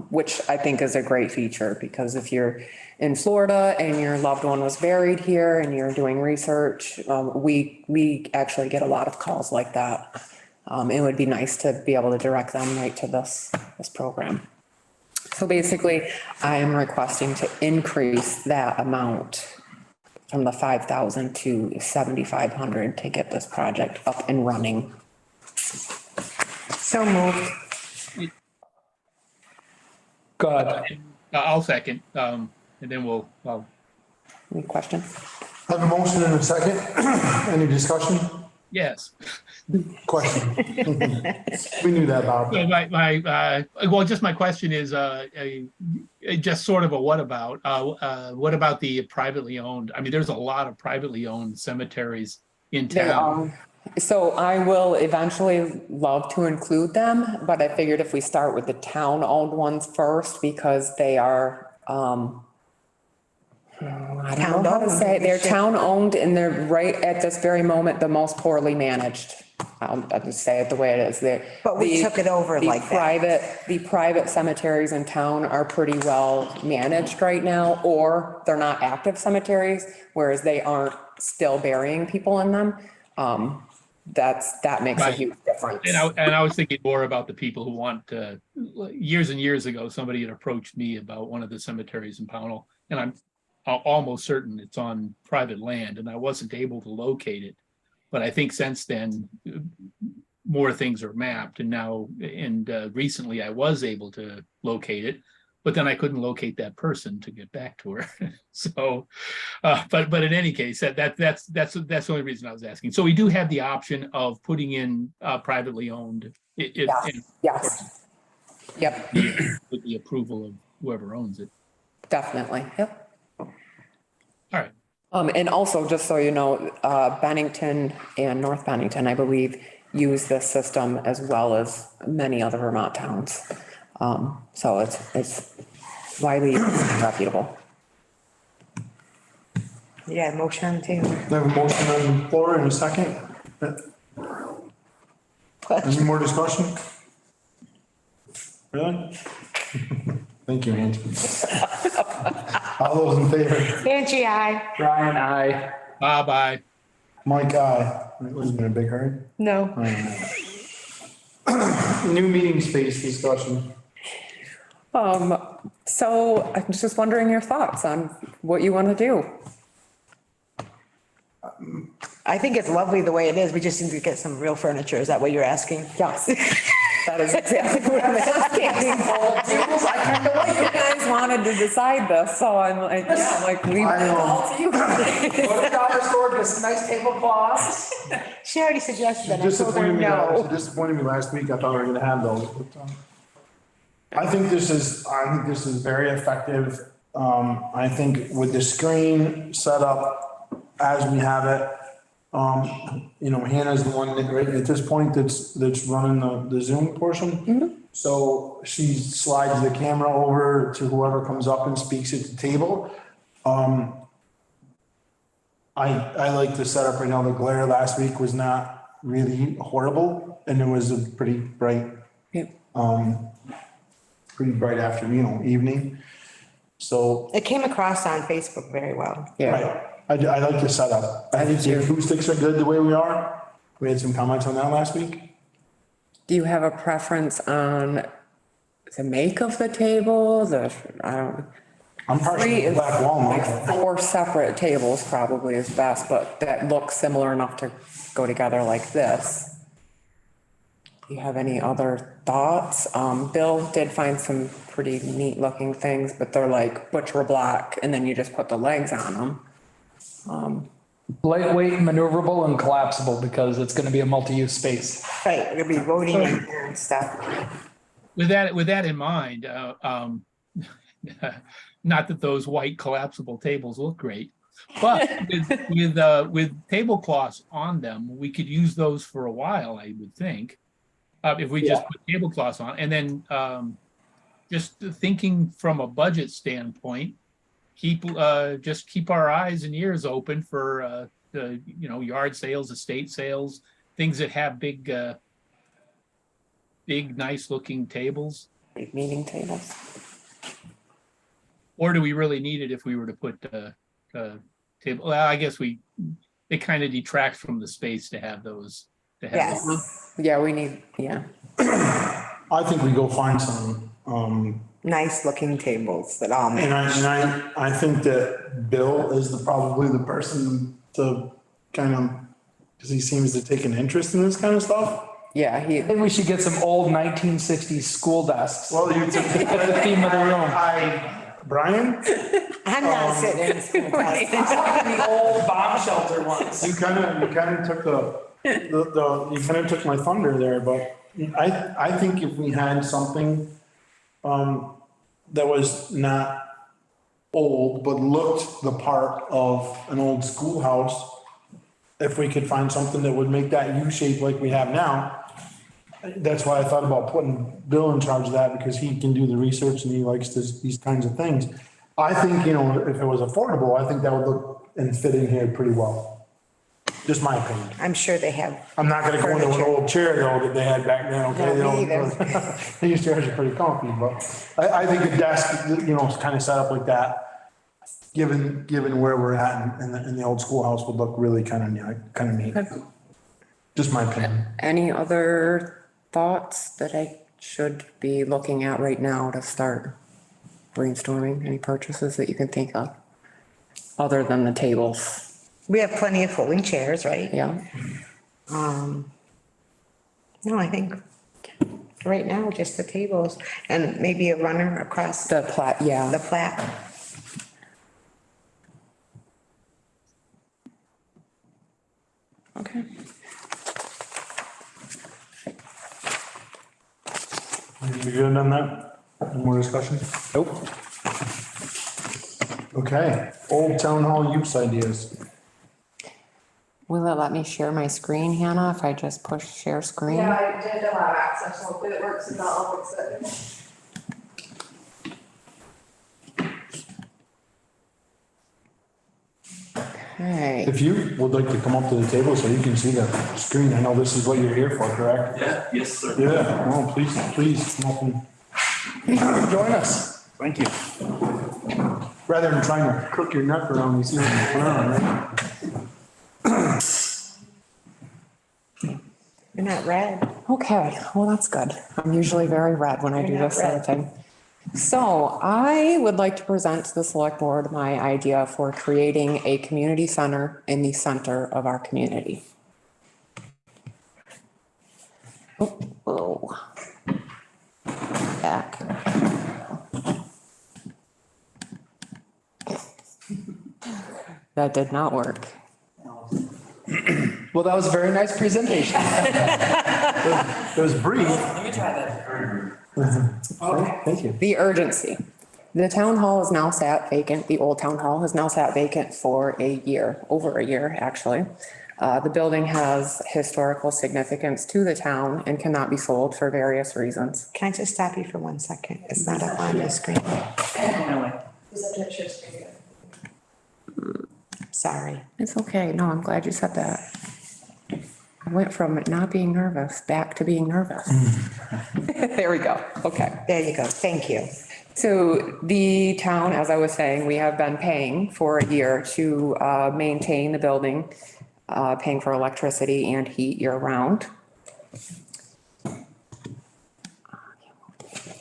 which I think is a great feature, because if you're in Florida and your loved one was buried here and you're doing research, we actually get a lot of calls like that. It would be nice to be able to direct them right to this program. So basically, I am requesting to increase that amount from the 5,000 to 7,500 to get this project up and running.
So moved.
Go ahead.
I'll second, and then I'll
Any questions?
I have a motion and a second. Any discussion?
yes.
Question? We knew that, Bob.
So well, just my question is, just sort of a what about the privately owned? I mean, there's a lot of privately owned cemeteries in town.
So I will eventually love to include them, but I figured if we start with the town-owned ones first, because they are, I don't know how to say it. They're town-owned and they're right at this very moment, the most poorly managed. I'll just say it the way it is.
But we took it over like that.
The private cemeteries in town are pretty well managed right now, or they're not active cemeteries, whereas they aren't still burying people in them. That makes a huge difference.
And I was thinking more about the people who want, years and years ago, somebody had approached me about one of the cemeteries in Pownell, and I'm almost certain it's on private land, and I wasn't able to locate it. But I think since then, more things are mapped, and now, recently I was able to locate it, but then I couldn't locate that person to get back to her. So, but in any case, that's the only reason I was asking. So we do have the option of putting in privately owned.
Yes. Yep,
With the approval of whoever owns it.
definitely. Yep.
All right.
And also, just so you know, Bennington and North Bennington, I believe, use this system as well as many other Vermont towns. So it's widely reputable.
Yeah, motion on the table.
I have a motion on the floor in a second. Any more discussion? Really? Thank you, Angie. All those in favor?
Angie, aye.
Brian, I.
Bye-bye.
Mike, aye. It wasn't in a big hurry.
No.
New meeting space discussion.
So I'm just wondering your thoughts on what you want to do.
I think it's lovely the way it is. We just need to get some real furniture. Is that what you're asking?
Yes. That is exactly what I'm asking. I kind of like you guys wanted to decide this, so I'm like, yeah, like leave it all to you.
Go to the dollar store, get some nice tablecloths.
She already suggested that.
She
I told her
she
no.
disappointed me last week. I thought we were gonna have those. But, I think this is very effective. I think with the screen set up as we have it, Hannah's the one that right at this point that's running the Zoom portion. So she slides the camera over to whoever comes up and speaks at the table. I like the setup right now. The glare last week was not really horrible, and it was a pretty bright, evening. So.
It came across on Facebook very well.
Yeah.
Right. I like the setup. I think the acoustics are good the way we are. We had some comments on that last week.
Do you have a preference on the make of the table?
I'm partially black walnut.
4 separate tables probably is best, but that looks similar enough to go together like this. Do you have any other thoughts? Bill did find some pretty neat looking things, but they're like butcher block and then you just put the legs on them.
Lightweight, maneuverable, and collapsible, because it's gonna be a multi-use space.
Right, we're gonna be voting in here and stuff.
With that in mind, not that those white collapsible tables look great, but with tablecloths on them, we could use those for a while, I would think. If we just put tablecloths on, and then just thinking from a budget standpoint, just keep our eyes and ears open for, yard sales, estate sales, things that have big, nice looking tables.
Big meeting tables.
Or do we really need it if we were to put table? Well, I guess it kind of detracts from the space to have those.
Yes,
Yeah, we need, yeah.
I think we go find some,
nice looking tables that all
and
match.
I think that Bill is probably the person to kind of, because he seems to take an interest in this kind of stuff.
Yeah,
I think we should get some old 1960s school desks.
Well, you took
The theme of the room.
Brian,
I'm not sitting in school class.
The old bomb shelter ones.
you kind of took you kind of took my thunder there, but I think if we had something, that was not old, but looked the part of an old schoolhouse, if we could find something that would make that U shape like we have now, that's why I thought about putting Bill in charge of that, because he can do the research and he likes these kinds of things. I think, if it was affordable, I think that would look and fit in here pretty well. Just my opinion.
I'm sure they have.
I'm not gonna go into an old chair though that they had back then, okay?
No, me either.
These chairs are pretty comfy, but I think a desk, is kind of set up like that, given where we're at in the old schoolhouse would look really kind of neat. Just my opinion.
Any other thoughts that I should be looking at right now to start brainstorming? Any purchases that you can think of? Other than the tables?
We have plenty of folding chairs, right?
Yeah.
No, I think right now, just the tables and maybe a runner across
The plat, yeah.
the flat.
Okay.
You good on that? Any more discussion?
Nope.
Okay, old town hall use ideas.
Will it let me share my screen, Hannah, if I just push share screen?
Yeah, I did allow access, so hopefully it works, if not, I'll fix it.
Okay.
If you would like to come up to the table so you can see the screen, I know this is what you're here for, correct?
Yeah, yes, sir.
Yeah, no, please come up and join us.
Thank you.
Rather than trying to crook your neck around and see what's going on, right?
You're not red.
Okay, well, that's good. I'm usually very red when I do
You're not
this sort of
red.
thing. So I would like to present to the select board my idea for creating a community center in the center of our community. Oh, whoa. Back. That did not work.
Well, that was a very nice presentation.
It was brief.
Let me try that.
Thank you.
The urgency. The town hall is now sat vacant. The old town hall has now sat vacant for a year, over a year, actually. The building has historical significance to the town and cannot be sold for various reasons.
Can I just stop you for 1 second? It's not up on the screen.
Is that share screen?
Sorry.
It's okay. No, I'm glad you said that. I went from not being nervous back to being nervous. There we go. Okay.
There you go. Thank you.
So the town, as I was saying, we have been paying for a year to maintain the building, paying for electricity and heat year round.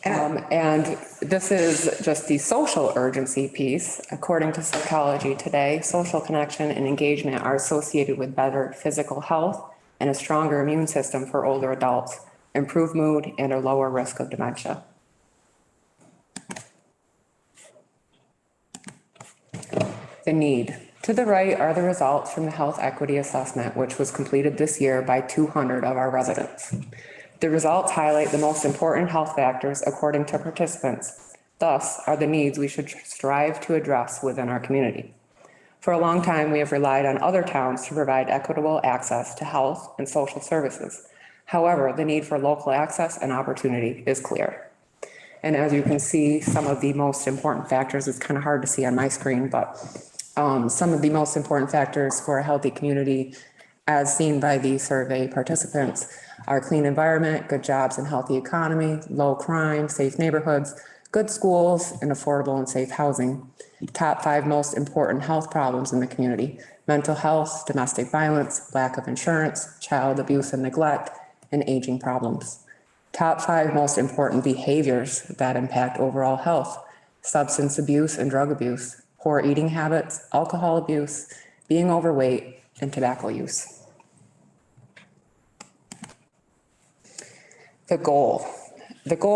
And this is just the social urgency piece. According to Psychology Today, social connection and engagement are associated with better physical health and a stronger immune system for older adults, improved mood, and a lower risk of dementia. The need. To the right are the results from the health equity assessment, which was completed this year by 200 of our residents. The results highlight the most important health factors according to participants. Thus are the needs we should strive to address within our community. For a long time, we have relied on other towns to provide equitable access to health and social services. However, the need for local access and opportunity is clear. And as you can see, some of the most important factors, it's kind of hard to see on my screen, but some of the most important factors for a healthy community, as seen by the survey participants, are clean environment, good jobs and healthy economy, low crime, safe neighborhoods, good schools, and affordable and safe housing. Top 5 most important health problems in the community: mental health, domestic violence, lack of insurance, child abuse and neglect, and aging problems. Top 5 most important behaviors that impact overall health: substance abuse and drug abuse, poor eating habits, alcohol abuse, being overweight, and tobacco use. The goal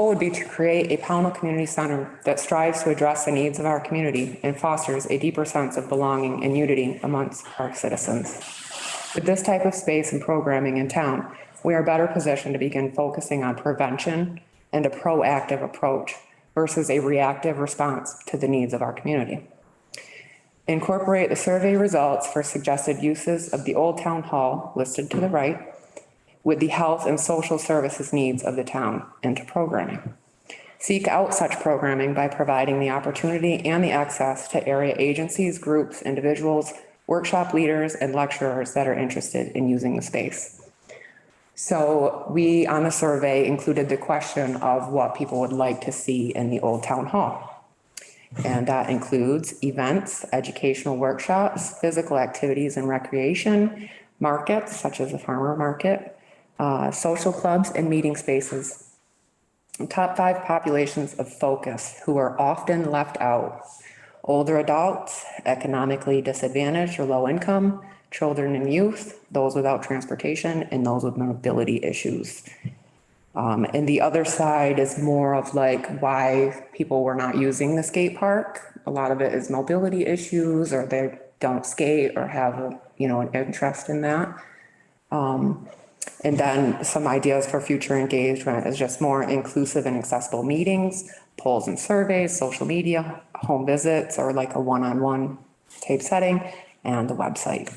would be to create a Pownell Community Center that strives to address the needs of our community and fosters a deeper sense of belonging and unity amongst our citizens. With this type of space and programming in town, we are better positioned to begin focusing on prevention and a proactive approach versus a reactive response to the needs of our community. Incorporate the survey results for suggested uses of the Old Town Hall listed to the right with the health and social services needs of the town into programming. Seek out such programming by providing the opportunity and the access to area agencies, groups, individuals, workshop leaders, and lecturers that are interested in using the space. So we, on the survey, included the question of what people would like to see in the Old Town Hall. And that includes events, educational workshops, physical activities and recreation, markets such as the farmer market, social clubs and meeting spaces. Top 5 populations of focus who are often left out: older adults, economically disadvantaged or low income, children and youth, those without transportation, and those with mobility issues. And the other side is more of like why people were not using the skate park. A lot of it is mobility issues, or they don't skate or have an interest in that. And then some ideas for future engagement is just more inclusive and accessible meetings, polls and surveys, social media, home visits, or like a one-on-one type setting, and the website.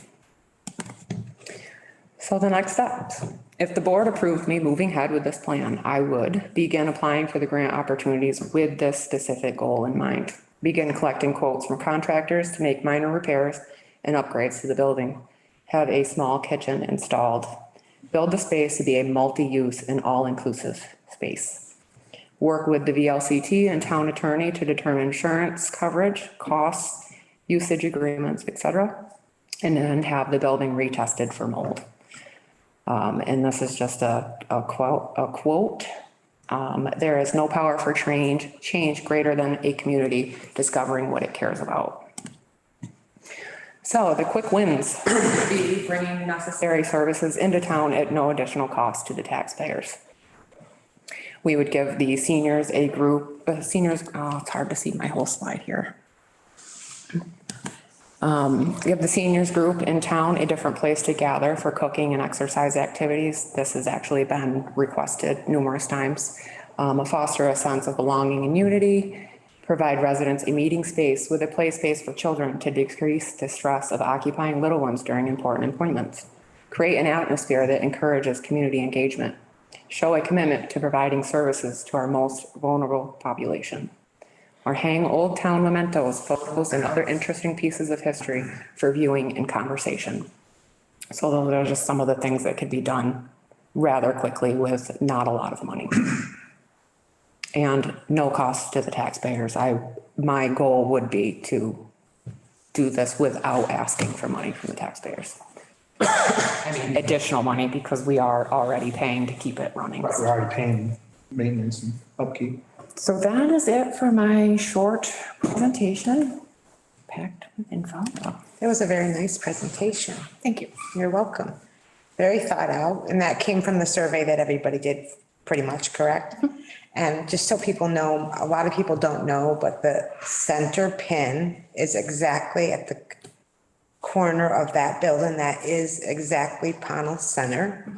So the next steps. If the board approved me moving ahead with this plan, I would begin applying for the grant opportunities with this specific goal in mind. Begin collecting quotes from contractors to make minor repairs and upgrades to the building. Have a small kitchen installed. Build the space to be a multi-use and all-inclusive space. Work with the VLCT and town attorney to determine insurance coverage, costs, usage agreements, etc. And then have the building retested for mold. And this is just a quote. There is no power for change greater than a community discovering what it cares about. So the quick wins would be bringing necessary services into town at no additional cost to the taxpayers. We would give the seniors a group, it's hard to see my whole slide here. Give the seniors group in town a different place to gather for cooking and exercise activities. This has actually been requested numerous times. Foster a sense of belonging and unity. Provide residents a meeting space with a play space for children to decrease the stress of occupying little ones during important appointments. Create an atmosphere that encourages community engagement. Show a commitment to providing services to our most vulnerable population. Or hang old town mementos, photos, and other interesting pieces of history for viewing and conversation. So those are just some of the things that could be done rather quickly with not a lot of money. And no cost to the taxpayers. My goal would be to do this without asking for money from the taxpayers. I mean, additional money because we are already paying to keep it running.
But we're already paying maintenance and upkeep.
So that is it for my short presentation. Packed with info.
It was a very nice presentation. Thank you. You're welcome. Very thought out, and that came from the survey that everybody did pretty much, correct? And just so people know, a lot of people don't know, but the center pin is exactly at the corner of that building. That is exactly Pownell Center.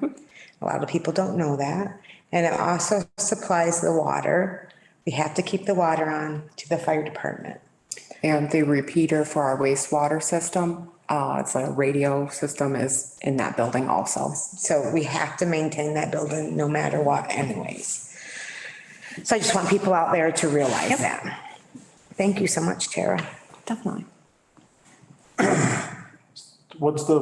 A lot of people don't know that. And it also supplies the water. We have to keep the water on to the fire department.
And the repeater for our wastewater system, it's a radio system, is in that building also.
So we have to maintain that building no matter what anyways. So I just want people out there to realize that. Thank you so much, Tara.
Definitely.
What's the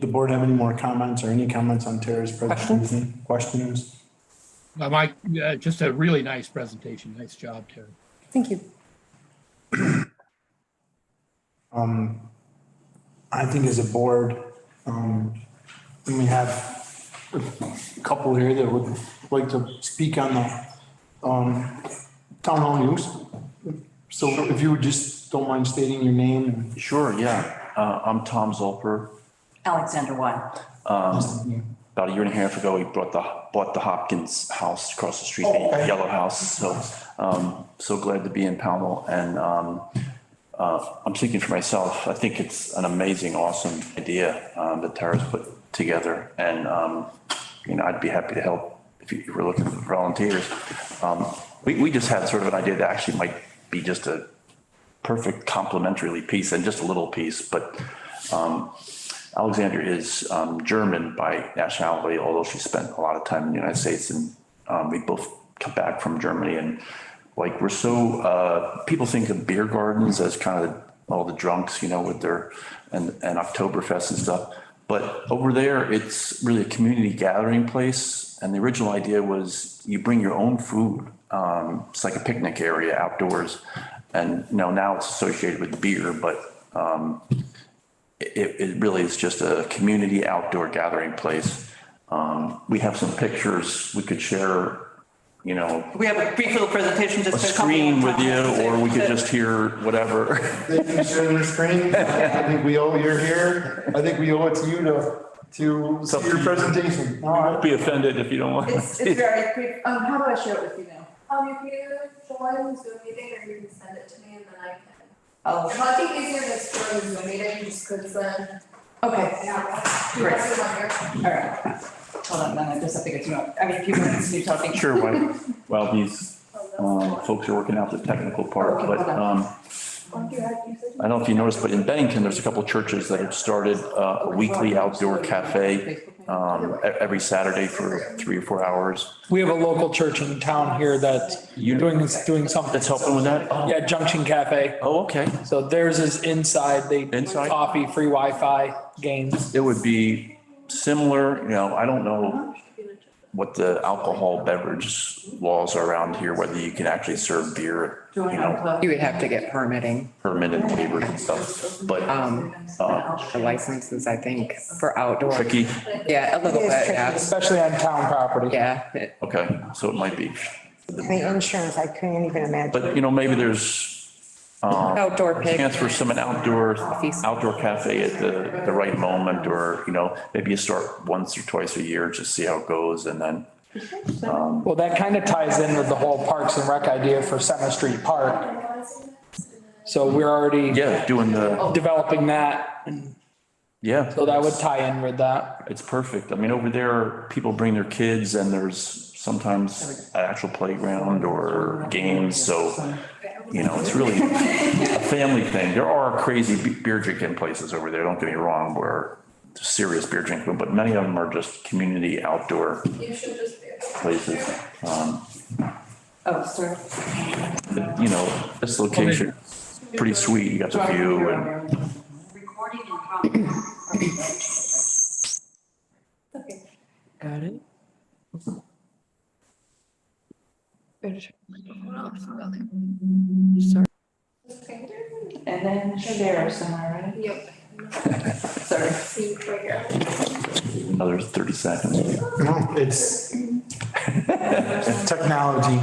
board have any more comments or any comments on Tara's presentation? Questions?
Mike, just a really nice presentation. Nice job, Terry.
Thank you.
I think as a board, we have a couple here that would like to speak on the, town hall use. So if you would just don't mind stating your name and.
Sure, yeah. I'm Tom Zolper.
Alexander One.
About a year and a half ago, we bought the Hopkins house across the street, the yellow house. So, so glad to be in Pownell, and, I'm speaking for myself. I think it's an amazing, awesome idea, that Tara's put together, and, I'd be happy to help if you were looking for volunteers. We just had sort of an idea that actually might be just a perfect complementary piece and just a little piece, but, Alexandra is German by nationality, although she spent a lot of time in the United States, and we both come back from Germany, and like we're so people think of beer gardens as kind of all the drunks, with their and Oktoberfest and stuff, but over there it's really a community gathering place, and the original idea was you bring your own food. It's like a picnic area outdoors, and now it's associated with beer, but it really is just a community outdoor gathering place. We have some pictures we could share,
We have a brief little presentation,
a
just.
screen with you, or we could just hear whatever.
They can share their screen. I think you're here. I think we owe it to you to see your presentation.
Don't be offended if you don't want.
It's very quick. How do I share it with you now? You can either join Zoom meeting or you can send it to me and then I can. Oh. It might be easier to store the Zoom meeting just because then. Okay. Yeah.
Great.
All
right. Hold on, then I just have to get to know. I mean, if you want to continue talking.
Sure, while these folks are working out the technical part, but I don't know if you noticed, but in Bennington, there's a couple of churches that have started a weekly outdoor cafe every Saturday for 3 or 4 hours.
We have a local church in town here that's doing something.
That's helping with that? Oh.
Yeah, Junction Cafe.
Oh, okay.
So theirs is inside.
Inside?
Coffee, free Wi-Fi, games.
It would be similar, I don't know what the alcohol beverage laws are around here, whether you can actually serve beer,
You would have to get permitting.
permitted waivers and stuff, but
The licenses, I think, for outdoor.
tricky.
Yeah, a little
It is
bit,
tricky.
yeah.
Especially on town property.
Yeah.
Okay, so it might be.
The insurance, I couldn't even imagine.
But, maybe there's
Outdoor
a chance for
picnic.
some outdoor cafe at the right moment, or, maybe you start once or twice a year, just see how it goes, and then,
Well, that kind of ties in with the whole Parks and Rec idea for Center Street Park. So we're already
doing the,
developing that. So that would tie in with that.
it's perfect. I mean, over there, people bring their kids, and there's sometimes an actual playground or games, so, it's really a family thing. There are crazy beer drinking places over there, don't get me wrong, where serious beer drinking, but many of them are just community outdoor places.
Sorry.
This location, pretty sweet. You got the view and.
Recording in progress.
Okay.
Got it.
And then share somewhere, right?
Yep.
Sorry.
See right here.
Another 30 seconds.
It's technology,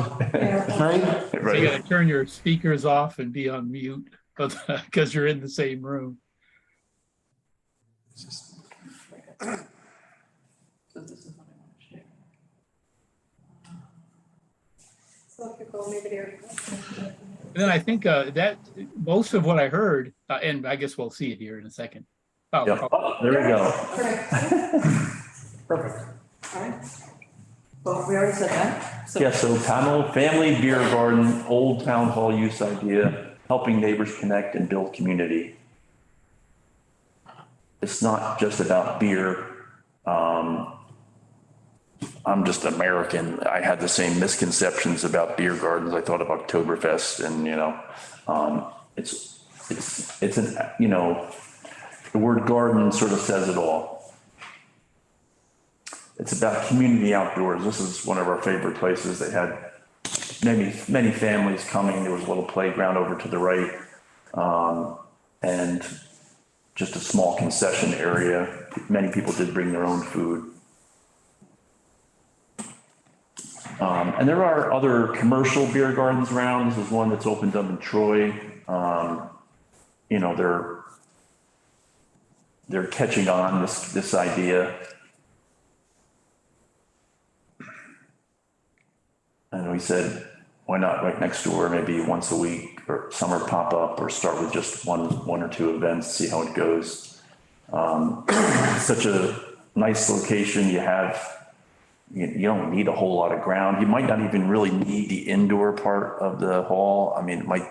right?
So you gotta turn your speakers off and be on mute, because you're in the same room.
So this is what I want to share.
So if you go maybe there.
And then I think that most of what I heard, and I guess we'll see it here in a second. Oh,
Yep. There we go.
Perfect. All right. Well, we already said that. So
Yeah, so Pownell Family Beer Garden, Old Town Hall use idea, helping neighbors connect and build community. It's not just about beer. I'm just American. I had the same misconceptions about beer gardens. I thought of Oktoberfest and, it's an, the word garden sort of says it all. It's about community outdoors. This is one of our favorite places. They had many families coming. There was a little playground over to the right. And just a small concession area. Many people did bring their own food. And there are other commercial beer gardens around. This is one that's opened up in Troy. They're catching on this idea. And we said, why not right next door, maybe once a week or summer pop up, or start with just one or two events, see how it goes. Such a nice location. You don't need a whole lot of ground. You might not even really need the indoor part of the hall. I mean, it might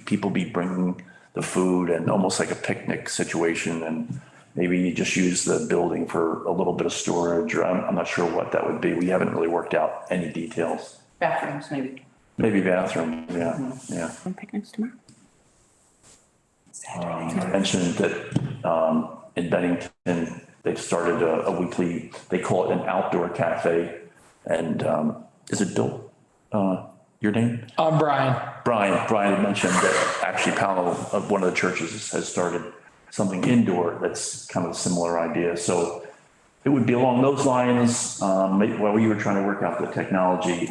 people be bringing the food and almost like a picnic situation, and maybe you just use the building for a little bit of storage, or I'm not sure what that would be. We haven't really worked out any details.
Bathrooms, maybe.
Maybe bathroom, yeah.
Picnics tomorrow.
I mentioned that in Bennington, they've started a weekly, they call it an outdoor cafe. And is it Bill, your name?
I'm Brian.
Brian mentioned that actually Pownell, one of the churches has started something indoor that's kind of a similar idea. So it would be along those lines. While we were trying to work out the technology,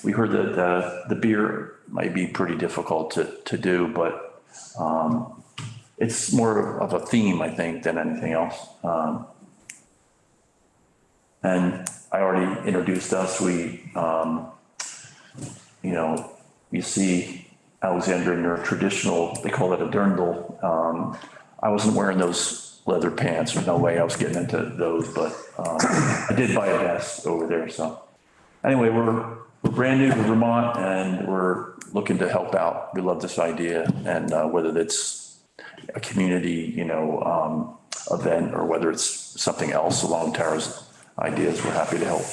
we heard that the beer might be pretty difficult to do, but it's more of a theme, I think, than anything else. And I already introduced us. You see Alexander in their traditional, they call it a dirndl. I wasn't wearing those leather pants. There's no way I was getting into those, but I did buy a vest over there. So anyway, we're brand new to Vermont and we're looking to help out. We love this idea, and whether that's a community, event, or whether it's something else along Tara's ideas, we're happy to help.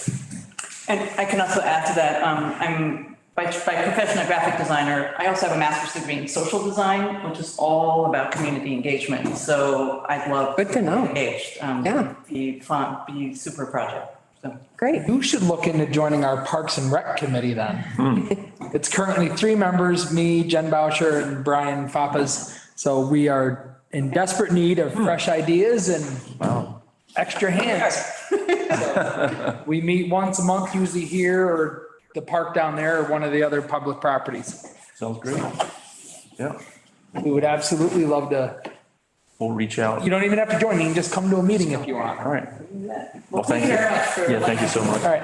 And I can also add to that, I'm by profession a graphic designer. I also have a master's degree in social design, which is all about community engagement. So I'd love.
Good to know.
Engaged.
Yeah.
Be fun, be super project. So.
Great.
You should look into joining our Parks and Rec committee then. It's currently 3 members, me, Jen Boucher, and Brian Fappas. So we are in desperate need of fresh ideas and extra hands. So we meet once a month, usually here or the park down there or one of the other public properties.
Sounds great. Yeah,
We would absolutely love to.
we'll reach out.
You don't even have to join. You can just come to a meeting if you want.
All right. Well, thank you. Yeah, thank you so much.
All right.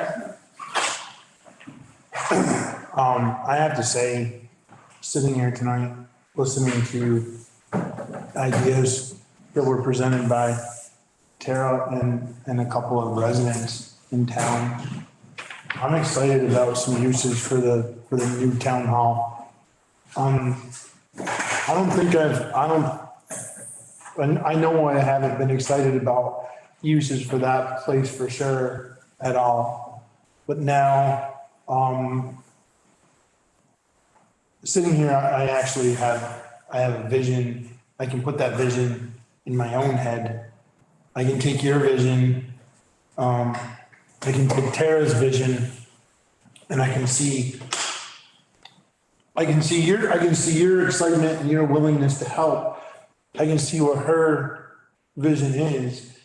I have to say, sitting here tonight, listening to ideas that were presented by Tara and a couple of residents in town, I'm excited about some uses for the new town hall. I know I haven't been excited about uses for that place for sure at all. But now, sitting here, I actually have a vision. I can put that vision in my own head. I can take your vision. I can take Tara's vision, and I can see your excitement and your willingness to help. I can see what her vision is.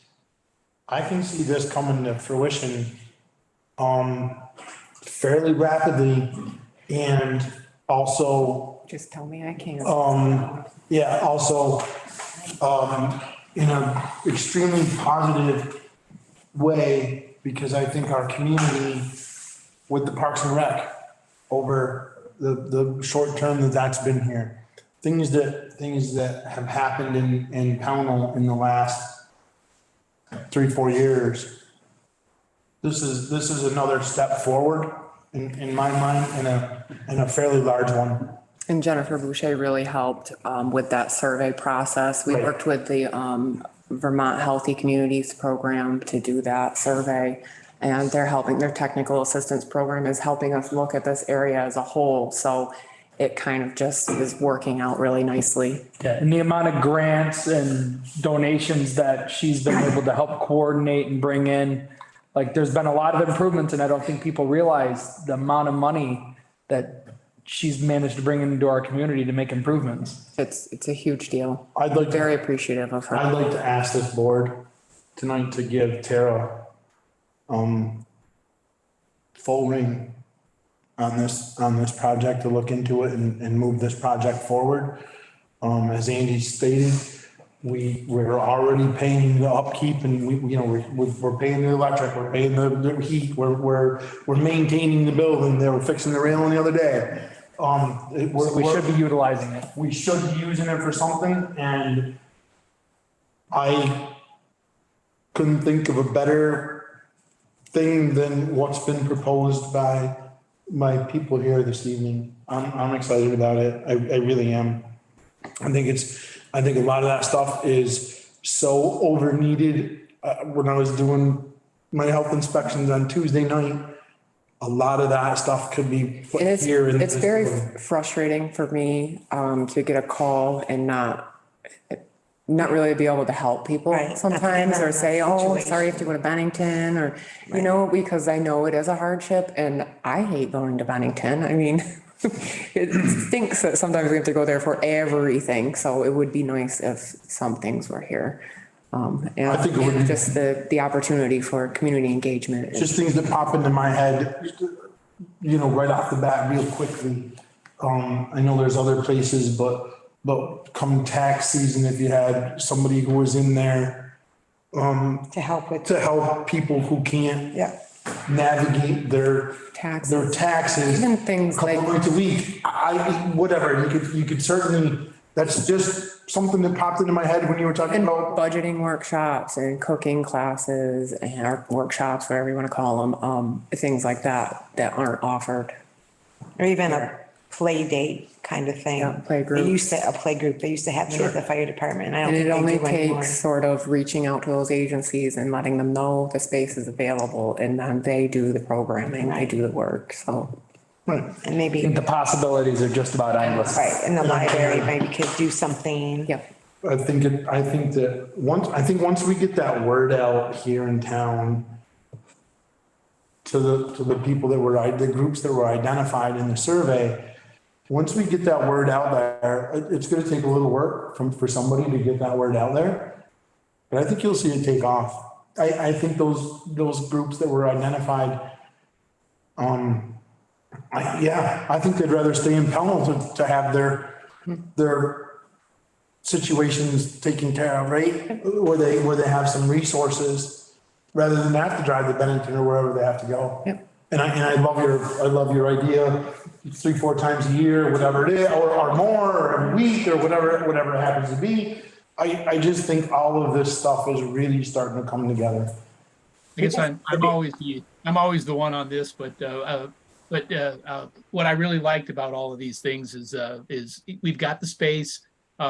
I can see this coming to fruition fairly rapidly, and also
Just tell me I can't.
also in an extremely positive way, because I think our community with the Parks and Rec over the short term that's been here, things that have happened in Pownell in the last 3-4 years. This is another step forward in my mind, and a fairly large one.
And Jennifer Boucher really helped with that survey process. We worked with the Vermont Healthy Communities Program to do that survey. And they're helping, their technical assistance program is helping us look at this area as a whole. So it kind of just is working out really nicely.
Yeah, and the amount of grants and donations that she's been able to help coordinate and bring in, like, there's been a lot of improvements, and I don't think people realize the amount of money that she's managed to bring into our community to make improvements.
It's a huge deal.
I'd like to-
Very appreciative of her.
I'd like to ask this board tonight to give Tara, full rein on this project, to look into it and move this project forward. As Andy stated, we're already paying the upkeep, and we're paying the electric, we're paying the heat, we're maintaining the building. They were fixing the railing the other day.
We should be utilizing it.
We should be using it for something, and I couldn't think of a better thing than what's been proposed by my people here this evening. I'm excited about it. I really am. I think a lot of that stuff is so over needed. When I was doing my health inspections on Tuesday night, a lot of that stuff could be put
And
here.
it's very frustrating for me to get a call and not really be able to help people
Right, not to
sometimes,
get
or
in
say,
that
oh,
situation.
sorry, you have to go to Bennington, or, because I know it is a hardship, and I hate going to Bennington. I mean, it stinks that sometimes we have to go there for everything, so it would be nice if some things were here.
I think it would be-
Just the opportunity for community engagement.
Just things that pop into my head, right off the bat real quickly. I know there's other places, but come tax season, if you had somebody who was in there,
To help with.
to help people who can't
Yeah.
navigate their taxes.
Even things
a couple
like-
nights a week, whatever, you could certainly, that's just something that popped into my head when you were talking
And
about.
budgeting workshops and cooking classes and or workshops, whatever you want to call them, things like that aren't offered.
Or even a play date kind of thing.
Yeah, play group.
A play group. They used to have them at the fire department, and I don't
And
think
it only
they do anymore.
takes sort of reaching out to those agencies and letting them know the space is available, and then they do the programming, they do the work, so.
Right.
And
I
maybe,
think the possibilities are just about endless.
right, in the library, maybe could do something.
Yep.
I think that once we get that word out here in town to the people the groups that were identified in the survey, once we get that word out there, it's gonna take a little work for somebody to get that word out there. But I think you'll see it take off. I think those groups that were identified, I think they'd rather stay in Pownell to have their situations taken care of, right? Where they have some resources, rather than have to drive to Bennington or wherever they have to go.
Yep.
And I love your idea, 3-4 times a year, whatever it is, or more, or every week, or whatever it happens to be. I just think all of this stuff is really starting to come together.
I guess I'm always the one on this, but what I really liked about all of these things is we've got the space.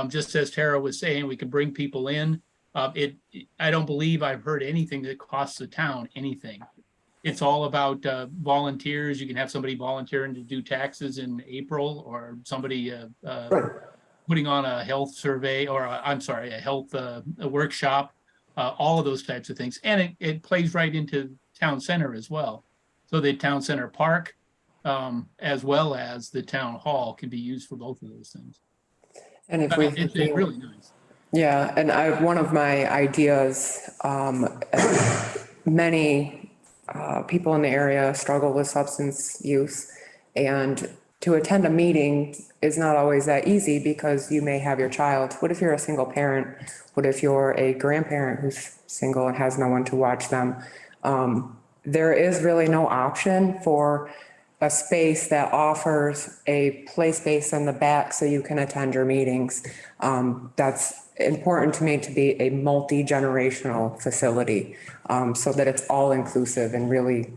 Just as Tara was saying, we can bring people in. I don't believe I've heard anything that costs the town anything. It's all about volunteers. You can have somebody volunteering to do taxes in April, or somebody putting on a health survey, or a health a workshop, all of those types of things. And it plays right into town center as well. So the town center park, as well as the town hall, can be used for both of those things.
And if
It's really nice.
Yeah, and one of my ideas, many people in the area struggle with substance use, and to attend a meeting is not always that easy because you may have your child. What if you're a single parent? What if you're a grandparent who's single and has no one to watch them? There is really no option for a space that offers a play space in the back so you can attend your meetings. That's important to me, to be a multi-generational facility, so that it's all inclusive and really,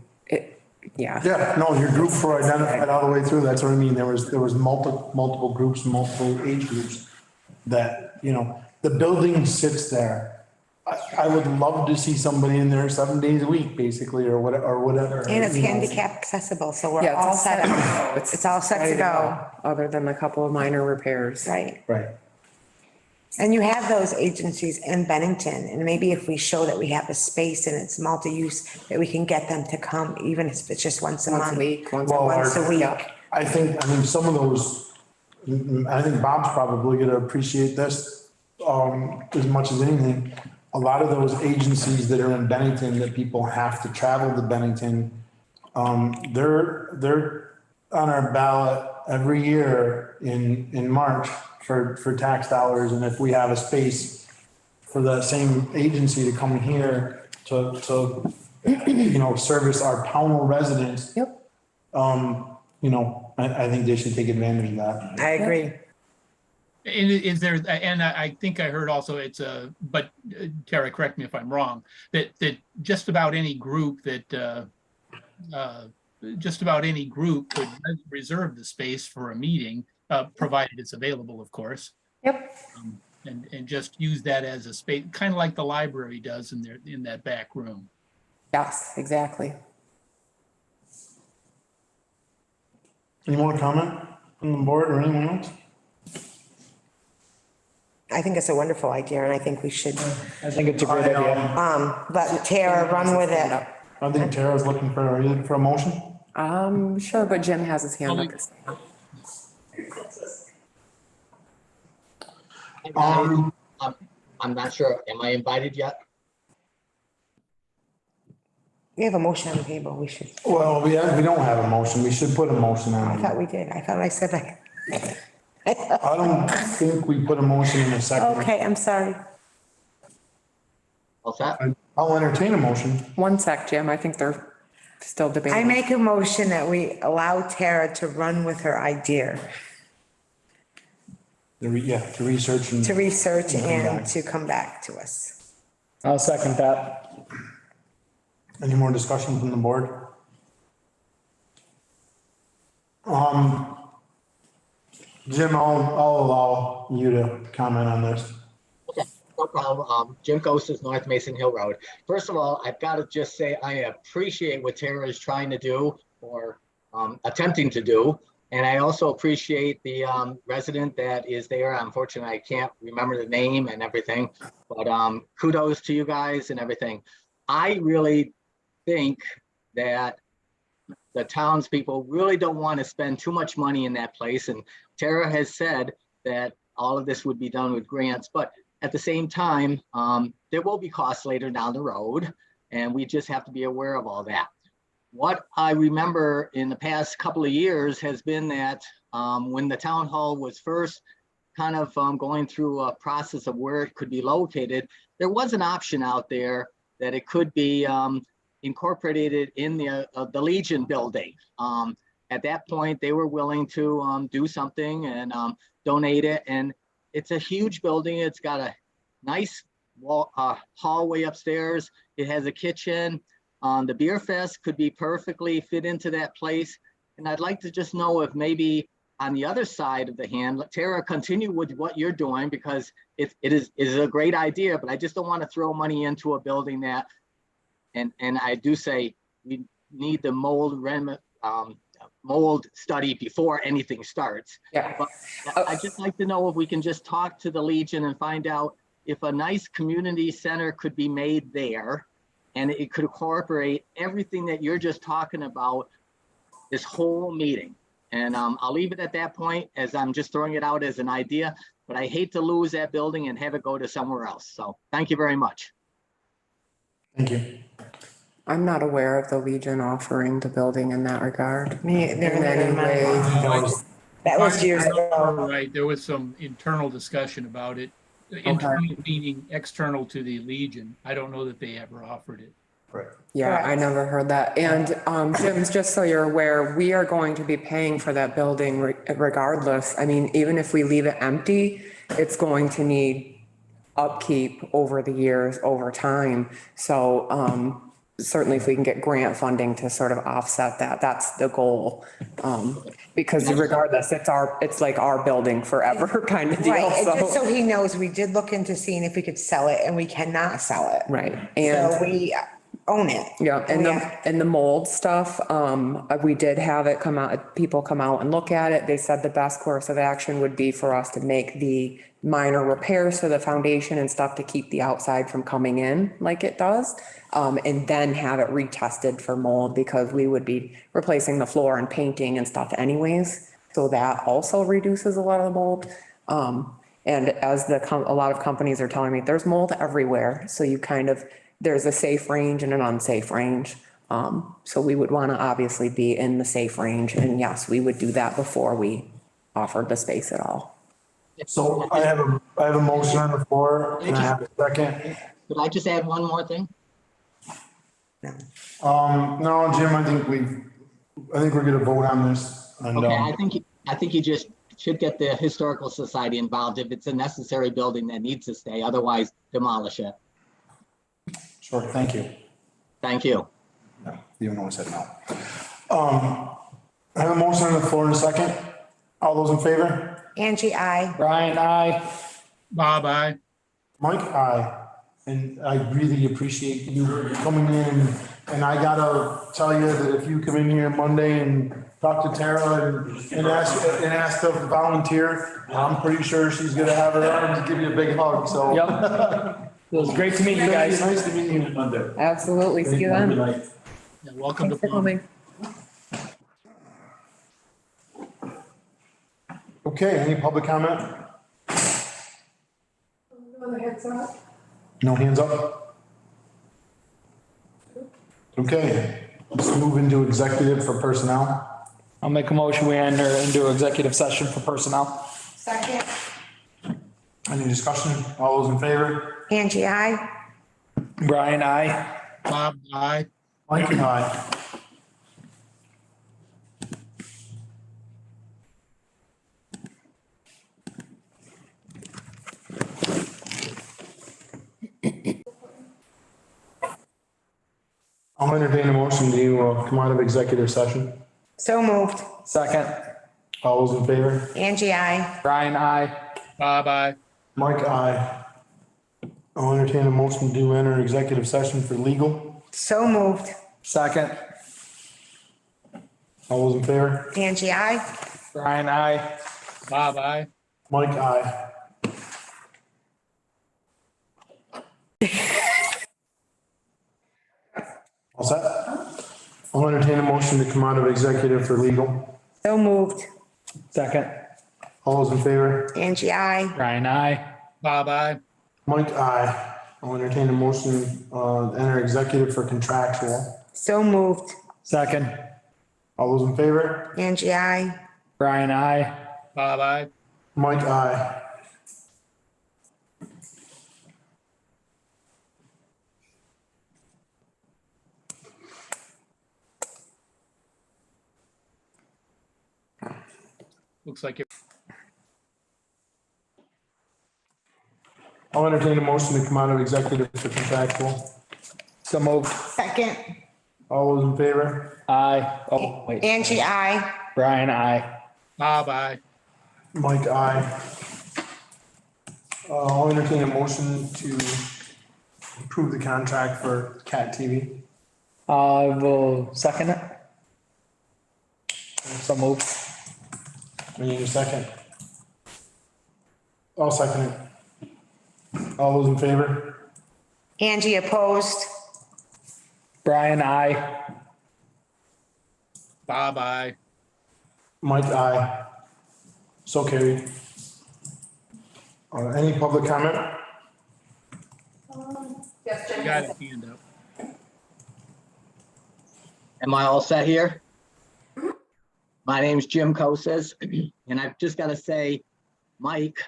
Yeah, no, your groups were identified all the way through. That's what I mean. There was multiple groups, multiple age groups that, the building sits there I would love to see somebody in there 7 days a week, basically, or whatever.
And it's
you know.
handicap accessible, so we're
Yeah,
all
it's
set.
set.
It's all set to go,
Other than a couple of minor repairs.
right?
Right.
And you have those agencies in Bennington, and maybe if we show that we have a space and it's multi-use, that we can get them to come, even if it's just once a
Once a
month.
week, once
Well,
Once a week.
I mean, some of those, I think Bob's probably gonna appreciate this, as much as anything. A lot of those agencies that are in Bennington, that people have to travel to Bennington, they're on our ballot every year in March for tax dollars, and if we have a space for the same agency to come here to, service our Pownell residents.
Yep.
I think they should take advantage of that.
I agree.
And is there, and I think I heard also but Tara, correct me if I'm wrong, that just about any group could reserve the space for a meeting, provided it's available, of course.
Yep.
And just use that as a space, kind of like the library does in that back room.
Yes, exactly.
Any more comment from the board or anyone else?
I think it's a wonderful idea, and I think we should,
I think it's a great idea.
let Tara run with it.
I think Tara's looking for a motion.
Sure, but Jim has his hand up.
I'm not sure. Am I invited yet?
We have a motion on the table, we should,
Well, we don't have a motion. We should put a motion
I
on.
thought we did, I thought I said that.
I don't think we put a motion in a second.
Okay, I'm sorry.
What's that?
I'll entertain a motion.
One sec, Jim, I think they're still
I
debating.
make a motion that we allow Tara to run with her idea,
To research and.
to research
come
and
back.
to come back to us.
I'll second that.
Any more discussion from the board? Jim, I'll allow you to comment on this.
Okay, no problem. Jim Gostis, North Mason Hill Road. First of all, I've got to just say, I appreciate what Tara is trying to do or attempting to do. And I also appreciate the resident that is there. Unfortunately, I can't remember the name and everything, but kudos to you guys and everything. I really think that the townspeople really don't want to spend too much money in that place. And Tara has said that all of this would be done with grants, but at the same time, there will be costs later down the road, and we just have to be aware of all that. What I remember in the past couple of years has been that when the town hall was first kind of going through a process of where it could be located, there was an option out there that it could be incorporated in the Legion building. At that point, they were willing to do something and donate it. And it's a huge building. It's got a nice hallway upstairs. It has a kitchen. The beer fest could be perfectly fit into that place. And I'd like to just know if maybe on the other side of the hand, let Tara continue with what you're doing, because it is a great idea, but I just don't want to throw money into a building that, and I do say we need the mold study before anything starts.
Yeah.
But I'd just like to know if we can just talk to the Legion and find out if a nice community center could be made there, and it could incorporate everything that you're just talking about this whole meeting. And I'll leave it at that point, as I'm just throwing it out as an idea, but I hate to lose that building and have it go to somewhere else. So thank you very much.
Thank you.
I'm not aware of the Legion offering the building in that regard.
Me,
In any way.
that was years ago.
Right, there was some internal discussion about it. Internal meaning external to the Legion. I don't know that they ever offered it.
Right.
Yeah, I
Correct.
never heard that. And Jim, just so you're aware, we are going to be paying for that building regardless. I mean, even if we leave it empty, it's going to need upkeep over the years, over time. So certainly if we can get grant funding to sort of offset that, that's the goal. Because regardless, it's like our building forever kind of deal,
Right, and just
so.
so he knows, we did look into seeing if we could sell it and we cannot sell it.
Right,
So
and,
we own it.
yeah, and
we
the,
have-
and the mold stuff, we did have it come out, people come out and look at it. They said the best course of action would be for us to make the minor repairs to the foundation and stuff to keep the outside from coming in like it does. And then have it retested for mold, because we would be replacing the floor and painting and stuff anyways. So that also reduces a lot of the mold. And as a lot of companies are telling me, there's mold everywhere. So you kind of, there's a safe range and an unsafe range. So we would want to obviously be in the safe range. And yes, we would do that before we offered the space at all.
So I have a motion on the floor and I have a second.
Could I just add one more thing?
No, Jim, I think we're gonna vote on this. And,
Okay, I think you just should get the Historical Society involved if it's a necessary building that needs to stay, otherwise demolish it.
Sure, thank you.
Thank you.
No, even though I said no. I have a motion on the floor in a second. All those in favor?
Angie, I.
Brian, I.
Bob, aye.
Mike, aye. And I really appreciate you coming in. And I gotta tell you that if you come in here Monday and talk to Tara and ask to volunteer, I'm pretty sure she's gonna have her arms, give you a big hug, so.
Yep. It was great to meet you guys.
Nice to meet you Monday.
Absolutely. See you then.
Yeah, welcome to
Thanks for
Plum.
coming.
Okay, any public comment?
No other heads up?
No hands up? Okay, let's move into executive for personnel.
I'll make a motion, we enter into executive session for personnel.
Second.
Any discussion? All those in favor?
Angie, I.
Brian, I.
Bob, aye.
Mike and I. I'll entertain a motion to come out of executive session.
So moved.
Second.
All those in favor?
Angie, I.
Brian, I.
Bob, aye.
Mike, aye. I'll entertain a motion to enter executive session for legal.
So moved.
Second.
All those in favor?
Angie, I.
Brian, I.
Bob, aye.
Mike, aye. All set? I'll entertain a motion to come out of executive for legal.
So moved.
Second.
All those in favor?
Angie, I.
Brian, I.
Bob, aye.
Mike, aye. I'll entertain a motion, to enter executive for contractual.
So moved.
Second.
All those in favor?
Angie, I.
Brian, I.
Bob, aye.
Mike, aye.
Looks like it.
I'll entertain a motion to come out of executive for contractual.
So moved.
Second.
All those in favor?
I. Oh, wait.
Angie, I.
Brian, I.
Bob, aye.
Mike, aye. I'll entertain a motion to approve the contract for Cat TV.
I will second it. So moved.
We need a second. I'll second it. All those in favor?
Angie, opposed.
Brian, I.
Bob, aye.
Mike, aye. So carried. Any public comment?
Yes,
You
Jen.
got a hand up.
Am I all set here? My name's Jim Koses, and I've just got to say, Mike,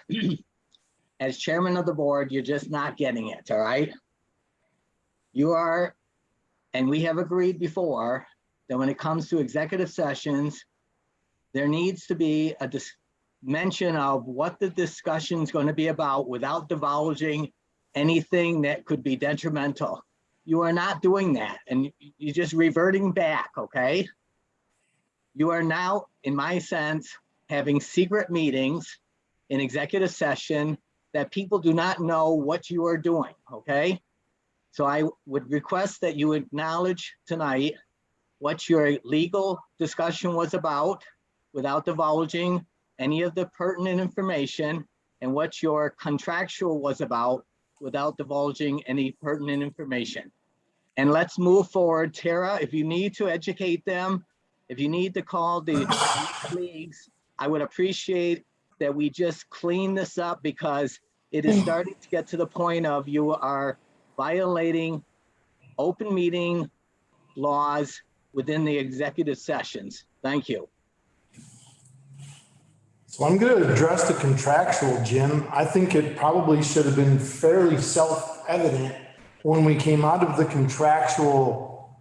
as chairman of the board, you're just not getting it, all right? You are, and we have agreed before, that when it comes to executive sessions, there needs to be a mention of what the discussion's going to be about without divulging anything that could be detrimental. you are not doing that, and you're just reverting back, okay? You are now, in my sense, having secret meetings in executive session that people do not know what you are doing, okay? So I would request that you acknowledge tonight what your legal discussion was about without divulging any of the pertinent information, and what your contractual was about without divulging any pertinent information. And let's move forward. Tara, if you need to educate them, if you need to call the leagues, I would appreciate that we just clean this up, because it is starting to get to the point of you are violating open meeting laws within the executive sessions. Thank you.
So I'm going to address the contractual, Jim. I think it probably should have been fairly self-evident when we came out of the contractual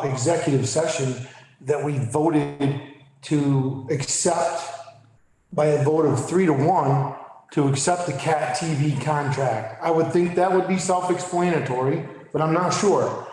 executive session that we voted to accept by a vote of 3-1 to accept the CAT TV contract. I would think that would be self-explanatory, but I'm not sure.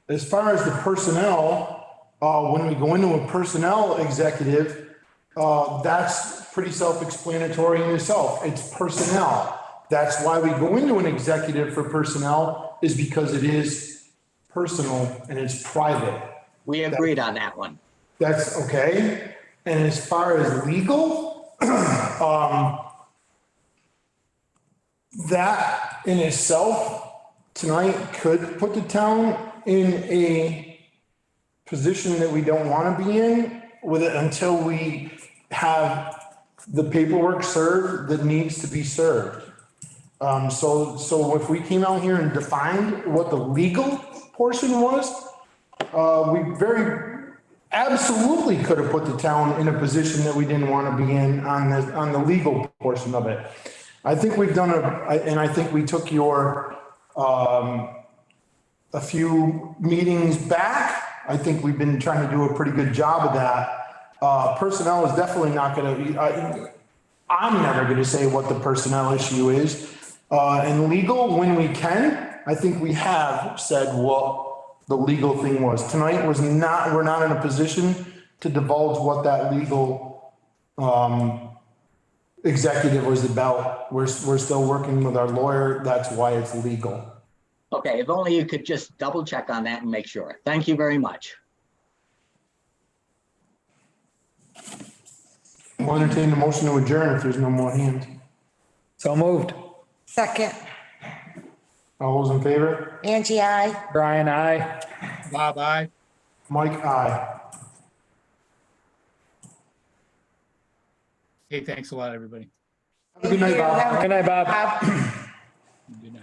As far as the personnel, when we go into a personnel executive, that's pretty self-explanatory in itself. It's personnel. That's why we go into an executive for personnel, is because it is personal and it's private.
We agreed on that one.
That's okay. And as far as legal, that in itself tonight could put the town in a position that we don't want to be in with it until we have the paperwork served that needs to be served. So if we came out here and defined what the legal portion was, we very absolutely could have put the town in a position that we didn't want to be in on the legal portion of it. I think we've done and I think we took your, a few meetings back. I think we've been trying to do a pretty good job of that. Personnel is definitely not going to be, I'm never going to say what the personnel issue is. And legal, when we can, I think we have said what the legal thing was. Tonight was not, we're not in a position to divulge what that legal executive was about. We're still working with our lawyer. That's why it's legal.
Okay, if only you could just double check on that and make sure. Thank you very much.
We'll entertain the motion to adjourn if there's no more hands.
So moved.
Second,
All those in favor?
Angie, I.
Brian, I.
Bob, aye.
Mike, aye.
Hey, thanks a lot, everybody.
Have a good night, Bob.
Good night, Bob.
Bob.
Good night.